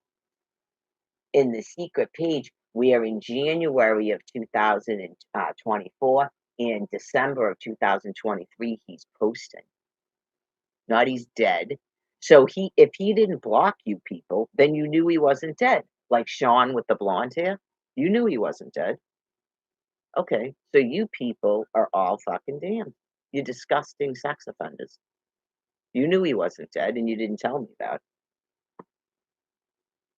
Speaker 1: in the secret page, we are in January of 2024 and December of 2023, he's posting. Not he's dead. So if he didn't block you people, then you knew he wasn't dead. Like Sean with the blonde hair, you knew he wasn't dead. Okay, so you people are all fucking damned. You disgusting sex offenders. You knew he wasn't dead and you didn't tell me that.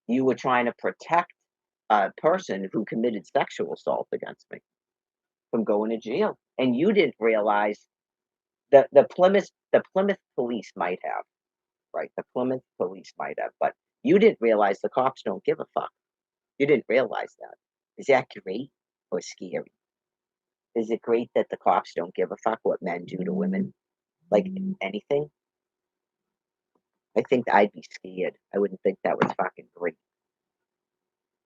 Speaker 1: You were trying to protect a person who committed sexual assault against me from going to jail, and you didn't realize that the Plymouth police might have, right? The Plymouth police might have, but you didn't realize the cops don't give a fuck. You didn't realize that. Is that great or scary? Is it great that the cops don't give a fuck what men do to women? Like anything? I think I'd be scared. I wouldn't think that was fucking great.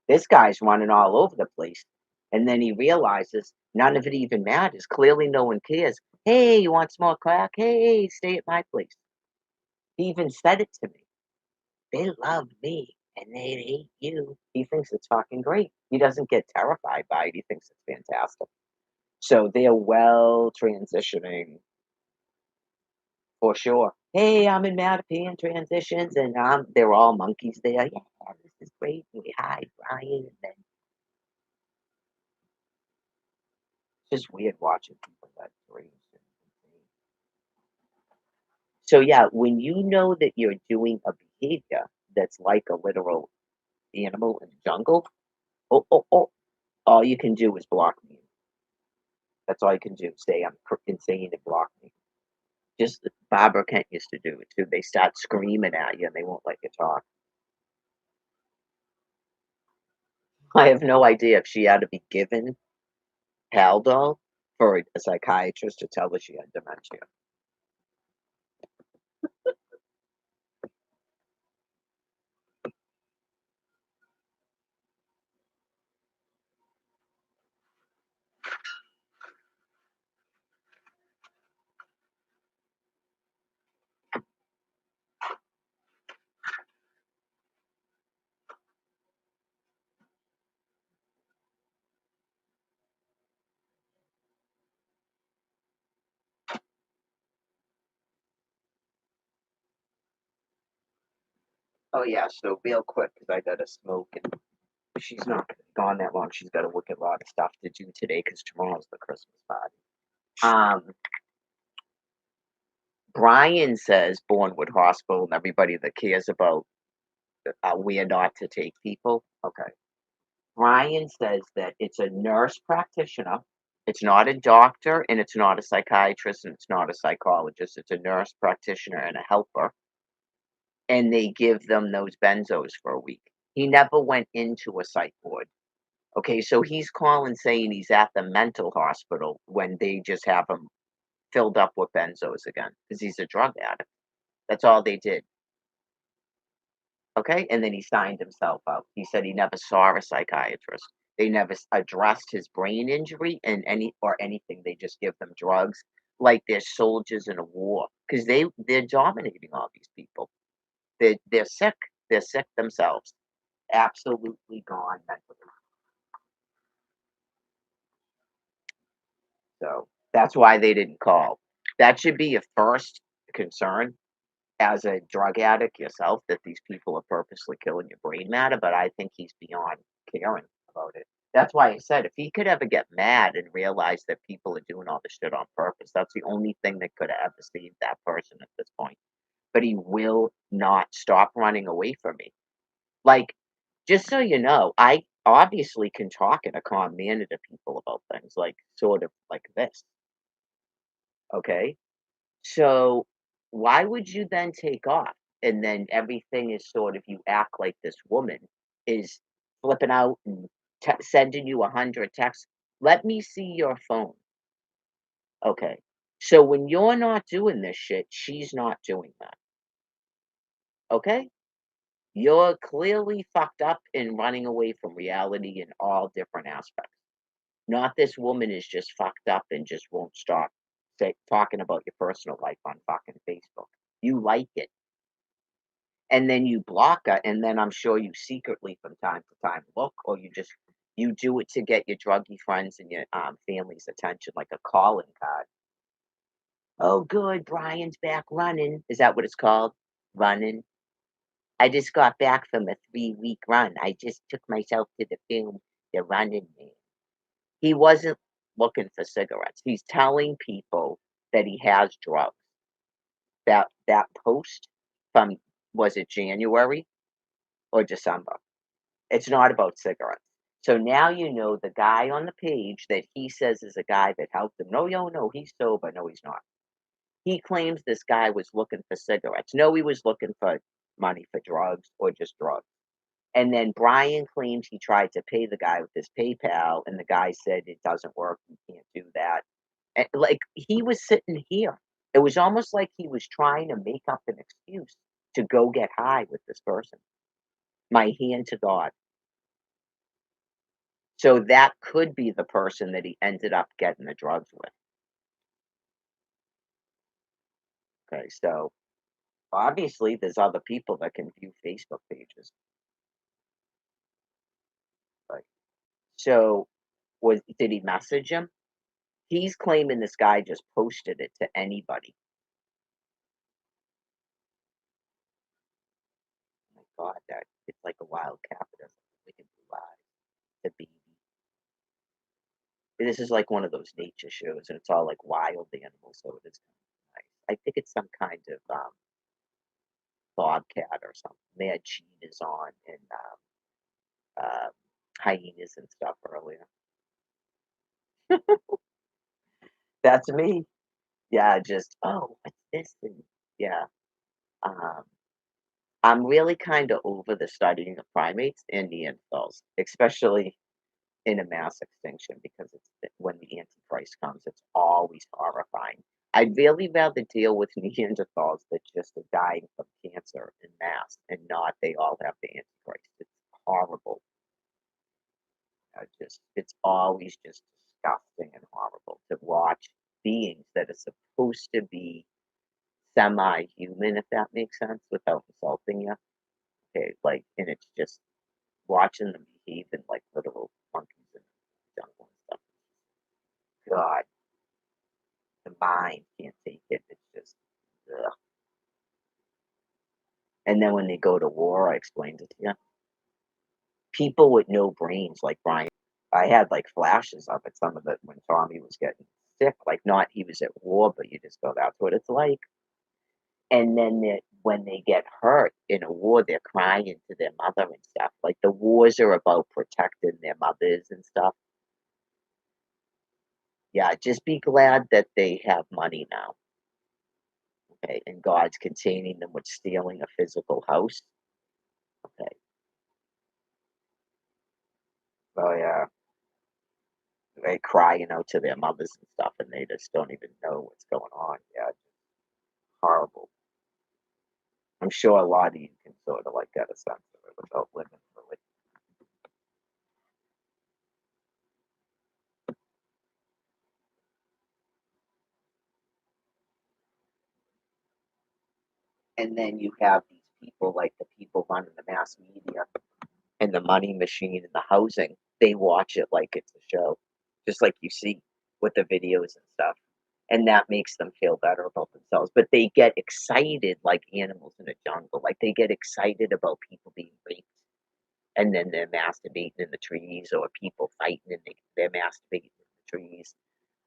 Speaker 1: This guy's running all over the place. And then he realizes none of it even matters. Clearly, no one cares. Hey, you want some more crack? Hey, stay at my place. He even said it to me. They love me and they hate you. He thinks it's fucking great. He doesn't get terrified by it. He thinks it's fantastic. So they're well transitioning for sure. Hey, I'm in Mattapan transitions and they're all monkeys there. Yeah, this is great. And we hide Brian and then just weird watching people that dreams. So yeah, when you know that you're doing a behavior that's like a literal animal in the jungle, oh, all you can do is block me. That's all you can do. Say I'm insane and block me. Just Barbara Kent used to do it too. They start screaming at you and they won't let you talk. I have no idea if she had to be given Haldol for a psychiatrist to tell her she had dementia. Oh, yeah, so real quick, because I gotta smoke, and she's not gonna be gone that long. She's got a wicked lot of stuff to do today because tomorrow's the Christmas party. Brian says Bournemouth Hospital and everybody that cares about where not to take people. Okay. Brian says that it's a nurse practitioner. It's not a doctor and it's not a psychiatrist and it's not a psychologist. It's a nurse practitioner and a helper. And they give them those benzos for a week. He never went into a psych ward. Okay, so he's calling saying he's at the mental hospital when they just have him filled up with benzos again because he's a drug addict. That's all they did. Okay, and then he signed himself out. He said he never saw a psychiatrist. They never addressed his brain injury and anything. They just give them drugs like they're soldiers in a war because they're dominating all these people. They're sick. They're sick themselves. Absolutely gone mentally. So that's why they didn't call. That should be your first concern as a drug addict yourself, that these people are purposely killing your brain matter, but I think he's beyond caring about it. That's why I said if he could ever get mad and realize that people are doing all this shit on purpose, that's the only thing that could have ever saved that person at this point. But he will not stop running away from me. Like, just so you know, I obviously can talk in a calm manner to people about things like sort of like this. Okay. So, why would you then take off? And then everything is sort of you act like this woman is flipping out and sending you 100 texts. Let me see your phone. Okay. So when you're not doing this shit, she's not doing that. Okay? You're clearly fucked up and running away from reality in all different aspects. Not this woman is just fucked up and just won't stop talking about your personal life on fucking Facebook. You like it. And then you block her, and then I'm sure you secretly from time to time look, or you do it to get your druggy friends and your family's attention, like a calling card. Oh, good, Brian's back running. Is that what it's called? Running. I just got back from a 3-week run. I just took myself to the film, The Running Man. He wasn't looking for cigarettes. He's telling people that he has drugs. That post from, was it January or December? It's not about cigarettes. So now you know the guy on the page that he says is a guy that helped him. No, no, he's sober. No, he's not. He claims this guy was looking for cigarettes. No, he was looking for money for drugs or just drugs. And then Brian claims he tried to pay the guy with his PayPal, and the guy said it doesn't work. You can't do that. And like he was sitting here. It was almost like he was trying to make up an excuse to go get high with this person. My hand to God. So that could be the person that he ended up getting the drugs with. Okay, so obviously there's other people that can view Facebook pages. Right. So did he message him? He's claiming this guy just posted it to anybody. Oh my God, that it's like a wild cat that doesn't we can do live. The baby. This is like one of those nature shows, and it's all like wild animals, so it is kind of nice. I think it's some kind of bobcat or something. They had cheetahs on and hyenas and stuff earlier. That's me. Yeah, just, "Oh, what's this?" And yeah, um, I'm really kinda over the studying of primates and Neanderthals, especially in a mass extinction because when the Antichrist comes, it's always horrifying. I'd really rather deal with Neanderthals that just are dying from cancer in mass and not they all have the Antichrist. It's horrible. It's always just disgusting and horrible to watch beings that are supposed to be semi-human, if that makes sense, without insulting you. Okay, like, and it's just watching them behave in like literal monkeys in the jungle and stuff. God, the mind can't take it. It's just, ugh. And then when they go to war, I explained it to you. People with no brains, like Brian, I had like flashes of it. Some of it when Tommy was getting sick, like not he was at war, but you just go, that's what it's like. And then when they get hurt in a war, they're crying to their mother and stuff. Like the wars are about protecting their mothers and stuff. Yeah, just be glad that they have money now. Okay, and God's containing them with stealing a physical house. Okay. Oh yeah. They crying out to their mothers and stuff, and they just don't even know what's going on. Yeah, it's horrible. I'm sure a lot of you can sort of like get a sense of it without living through it. And then you have these people like the people running the mass media and the money machine and the housing. They watch it like it's a show, just like you see with the videos and stuff. And that makes them feel better about themselves. But they get excited like animals in a jungle. Like they get excited about people being raped and then they're masturbating in the trees or people fighting and they're masturbating in the trees.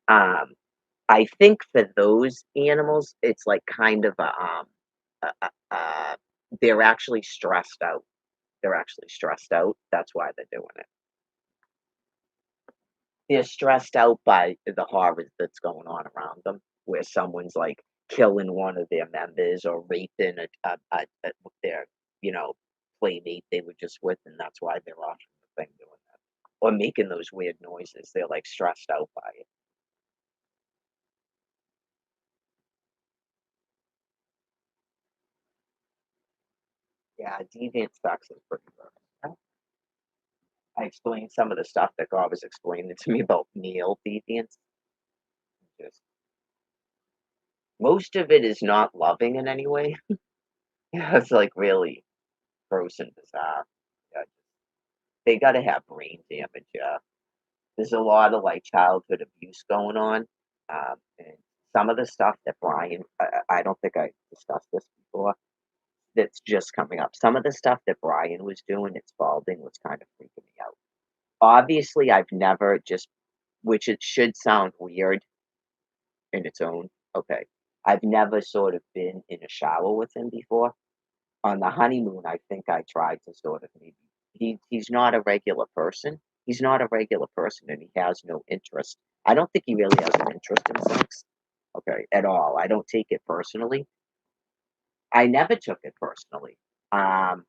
Speaker 1: Um, I think for those animals, it's like kind of they're actually stressed out. They're actually stressed out. That's why they're doing it. They're stressed out by the horrors that's going on around them, where someone's like killing one of their members or raping their, you know, playmate they were just with, and that's why they're off the thing doing that. Or making those weird noises. They're like stressed out by it. Yeah, deviant sex is pretty gross. I explained some of the stuff that God was explaining to me about male deviance. Just most of it is not loving in any way. Yeah, it's like really gross and bizarre. Yeah, they gotta have brain damage, yeah. There's a lot of, like, childhood abuse going on, and some of the stuff that Brian I don't think I discussed this before, that's just coming up. Some of the stuff that Brian was doing at Spalding was kind of freaking me out. Obviously, I've never just which it should sound weird in its own okay. I've never sort of been in a shower with him before. On the honeymoon, I think I tried to sort of maybe he's not a regular person. He's not a regular person, and he has no interest. I don't think he really has an interest in sex, okay, at all. I don't take it personally. I never took it personally. Um,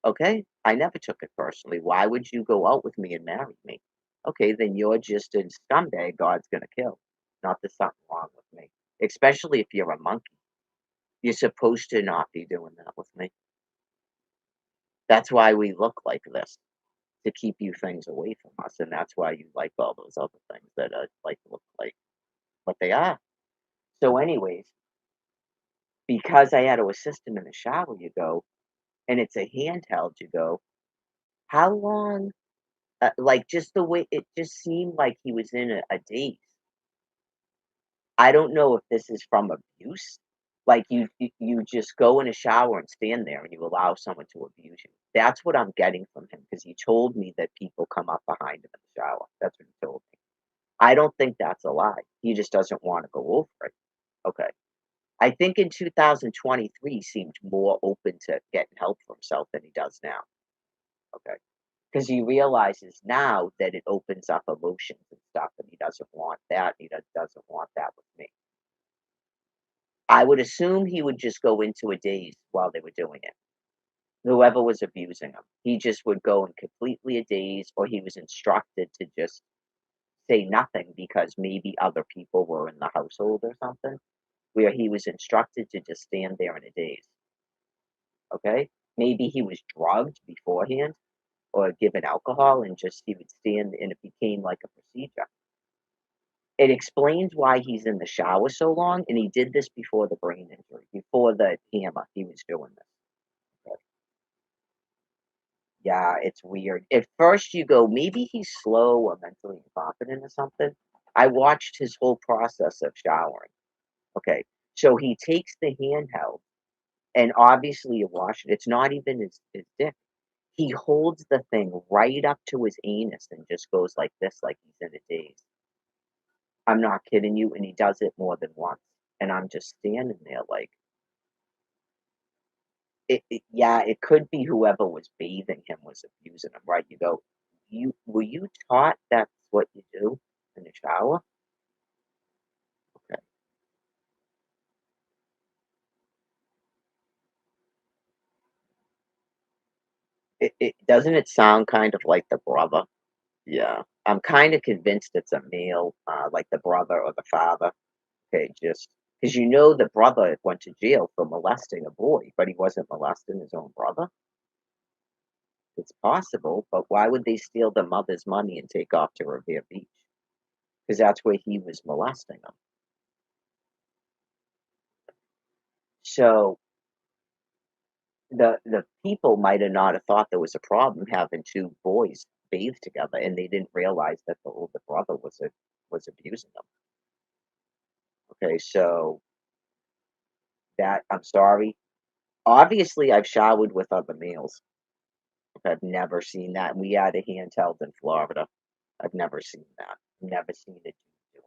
Speaker 1: okay, I never took it personally. Why would you go out with me and marry me? Okay, then you're just a scumbag God's gonna kill. Not there's something wrong with me, especially if you're a monkey. You're supposed to not be doing that with me. That's why we look like this, to keep you things away from us, and that's why you like all those other things that, like, look like what they are. So anyways, because I had to assist him in the shower, you go, and it's a handheld, you go, how long like, just the way it just seemed like he was in a daze. I don't know if this is from abuse. Like, you just go in a shower and stand there, and you allow someone to abuse you. That's what I'm getting from him because he told me that people come up behind him in the shower. That's what he told me. I don't think that's a lie. He just doesn't wanna go over it. Okay. I think in 2023, he seemed more open to getting help for himself than he does now. Okay. Because he realizes now that it opens up emotions and stuff, and he doesn't want that. He doesn't want that with me. I would assume he would just go into a daze while they were doing it. Whoever was abusing him, he just would go in completely a daze, or he was instructed to just say nothing because maybe other people were in the household or something, where he was instructed to just stand there in a daze. Okay? Maybe he was drugged beforehand or given alcohol and just he would stand and it became like a procedure. It explains why he's in the shower so long, and he did this before the brain injury, before the hammer, he was doing this. But yeah, it's weird. At first you go, maybe he's slow or mentally incompetent or something. I watched his whole process of showering. Okay. So he takes the handheld and obviously you wash it. It's not even his dick. He holds the thing right up to his anus and just goes like this, like he's in a daze. I'm not kidding you, and he does it more than once, and I'm just standing there like, yeah, it could be whoever was bathing him was abusing him, right? You go, "You were you taught that's what you do in the shower?" Okay. It doesn't it sound kind of like the brother? Yeah. I'm kinda convinced it's a male, like the brother or the father. Okay, just because you know the brother went to jail for molesting a boy, but he wasn't molesting his own brother. It's possible, but why would they steal the mother's money and take off to Revere Beach? Because that's where he was molesting them. So the people might have not have thought there was a problem having two boys bathe together, and they didn't realize that the older brother was abusing them. Okay, so that I'm sorry. Obviously, I've showered with other males. I've never seen that. We had a handheld in Florida. I've never seen that. Never seen a dude doing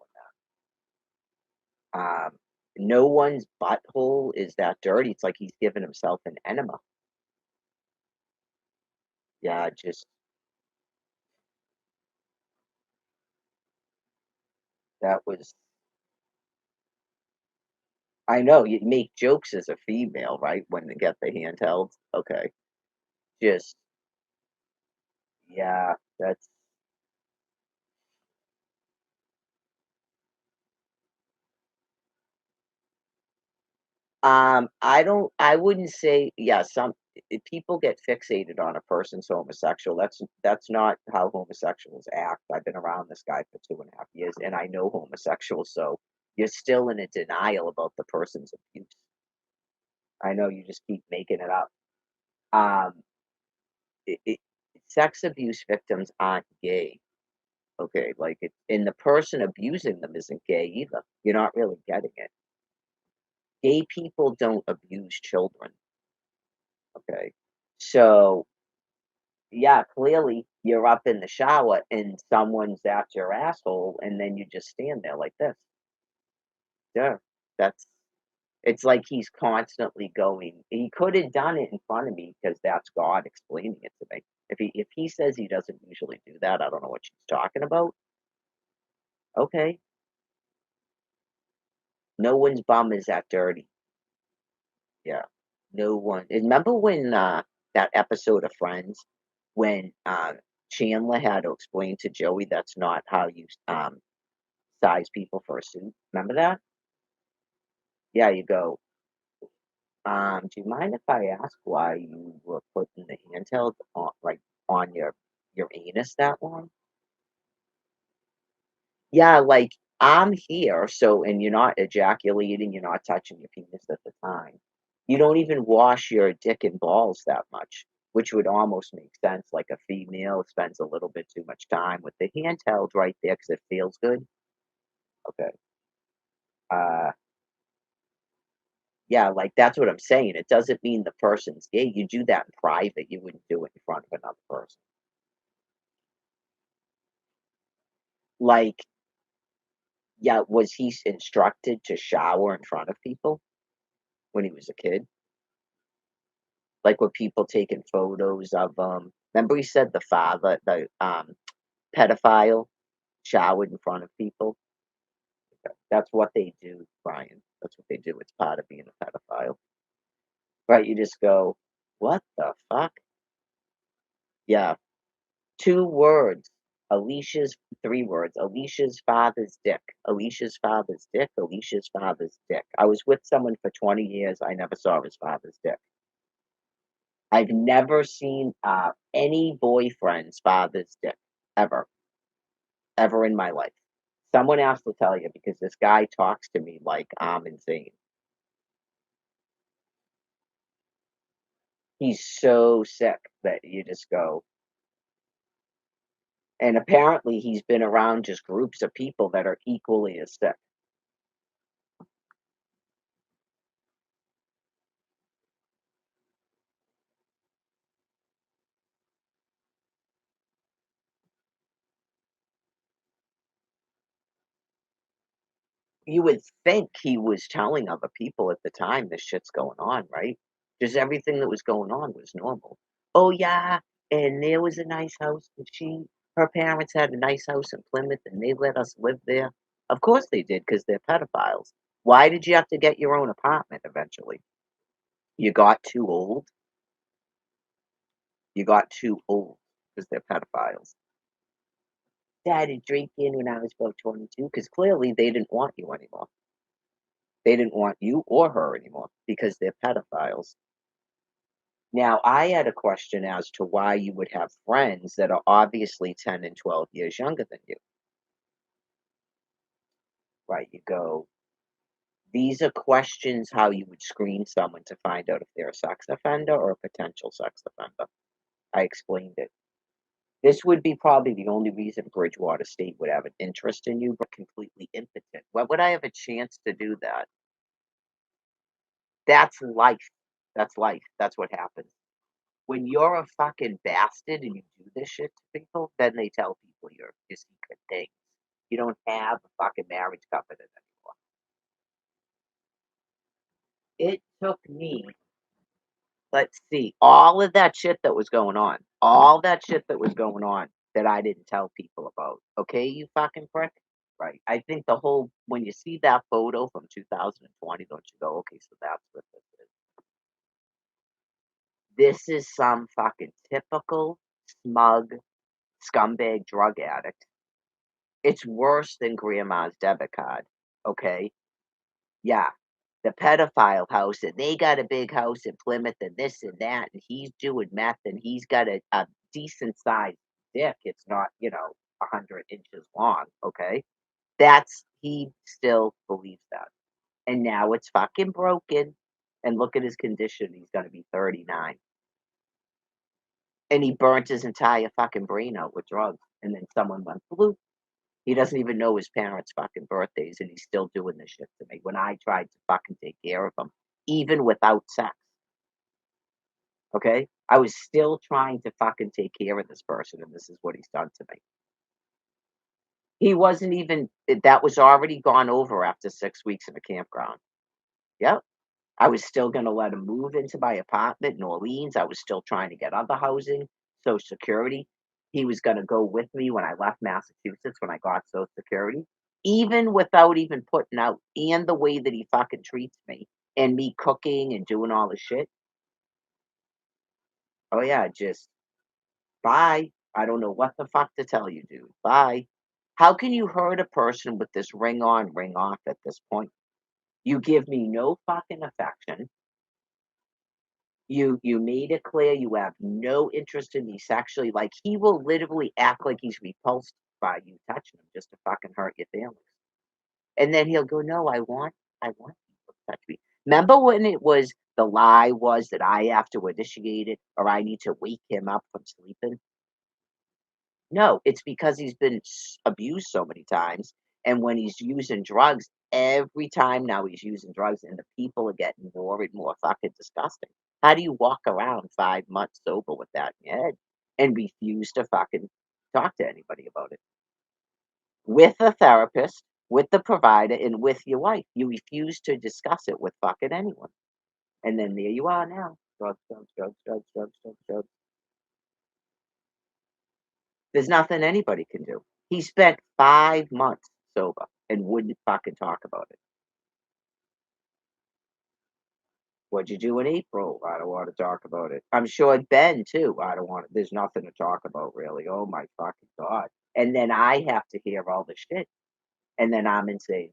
Speaker 1: that. No one's butthole is that dirty. It's like he's giving himself an enema. Yeah, just that was. I know you make jokes as a female, right? When they get the handheld. Okay, just yeah, that's. I wouldn't say yeah, some people get fixated on a person's homosexual. That's not how homosexuals act. I've been around this guy for 2.5 years, and I know homosexuals, so you're still in a denial about the person's abuse. I know you just keep making it up. Um, it sex abuse victims aren't gay, okay? Like, and the person abusing them isn't gay either. You're not really getting it. Gay people don't abuse children, okay? So, yeah, clearly you're up in the shower and someone's at your asshole, and then you just stand there like this. Yeah, that's it's like he's constantly going he could have done it in front of me because that's God explaining it to me. If he says he doesn't usually do that, I don't know what she's talking about. Okay. No one's bum is that dirty. Yeah. No one. And remember when that episode of Friends when Chandler had to explain to Joey that's not how you size people for a suit. Remember that? Yeah, you go, do you mind if I ask why you were putting the handheld on like on your anus that long? Yeah, like I'm here, so and you're not ejaculating, you're not touching your penis at the time. You don't even wash your dick and balls that much, which would almost make sense. Like a female spends a little bit too much time with the handheld right there because it feels good. Okay. Uh, yeah, like that's what I'm saying. It doesn't mean the person's gay. You do that in private. You wouldn't do it in front of another person. Like, yeah, was he instructed to shower in front of people when he was a kid? Like, were people taking photos of him? Remember he said the father, the pedophile showered in front of people? That's what they do, Brian. That's what they do. It's part of being a pedophile. Right? You just go, what the fuck? Yeah. 2 words. Alicia's 3 words. Alicia's father's dick. Alicia's father's dick. Alicia's father's dick. I was with someone for 20 years. I never saw his father's dick. I've never seen any boyfriend's father's dick. Ever. Ever in my life. Someone has to tell you because this guy talks to me like I'm insane. He's so sick that you just go. And apparently he's been around just groups of people that are equally as sick. You would think he was telling other people at the time this shit's going on, right? Just everything that was going on was normal. Oh yeah, and there was a nice house, and her parents had a nice house in Plymouth, and they let us live there. Of course they did, because they're pedophiles. Why did you have to get your own apartment eventually? You got too old. You got too old because they're pedophiles. Started drinking when I was about 22 because clearly they didn't want you anymore. They didn't want you or her anymore because they're pedophiles. Now, I had a question as to why you would have friends that are obviously 10 and 12 years younger than you. Right? You go, these are questions how you would screen someone to find out if they're a sex offender or a potential sex offender. I explained it. This would be probably the only reason Bridgewater State would have an interest in you, but completely impotent. Why would I have a chance to do that? That's life. That's life. That's what happens. When you're a fucking bastard and you do this shit to people, then they tell people your secret things. You don't have a fucking marriage covenant anymore. It took me, let's see, all of that shit that was going on, all that shit that was going on that I didn't tell people about. Okay, you fucking prick? Right. I think when you see that photo from 2020, don't you go, okay, so that's what this is. This is some fucking typical smug scumbag drug addict. It's worse than grandma's debit card, okay? Yeah, the pedophile house, and they got a big house in Plymouth and this and that, and he's doing meth, and he's got a decent sized dick. It's not, 100 inches long, okay? He still believes that. And now it's fucking broken. And look at his condition. He's gonna be 39. And he burnt his entire fucking brain out with drugs. And then someone went blue. He doesn't even know his parents' fucking birthdays, and he's still doing this shit to me when I tried to fucking take care of him, even without sex. Okay? I was still trying to fucking take care of this person, and this is what he's done to me. He wasn't even, that was already gone over after 6 weeks in the campground. Yep. I was still going to let him move into my apartment in New Orleans. I was still trying to get other housing, Social Security. He was going to go with me when I left Massachusetts when I got Social Security, even without even putting out, and the way that he fucking treats me and me cooking and doing all the shit. Oh, yeah, just bye. I don't know what the fuck to tell you, dude. Bye. How can you hurt a person with this ring on, ring off at this point? You give me no fucking affection. You made it clear you have no interest in me sexually. Like, he will literally act like he's repulsed by you touching him just to fucking hurt your feelings. And then he'll go, "No, I want people to touch me." Remember when it was the lie was that I have to initiate it or I need to wake him up from sleeping? No, it's because he's been abused so many times, and when he's using drugs, every time now he's using drugs, and the people are getting more and more fucking disgusting. How do you walk around 5 months sober with that in your head and refuse to fucking talk to anybody about it? With a therapist, with the provider, and with your wife, you refuse to discuss it with fucking anyone, and then there you are now, drugs, drugs, drugs, drugs, drugs, drugs, drugs. There's nothing anybody can do. He spent 5 months sober, and wouldn't fucking talk about it. What'd you do in April? I don't want to talk about it. I'm sure Ben too. I don't want. There's nothing to talk about really. Oh my fucking god! And then I have to hear all the shit, and then I'm insane.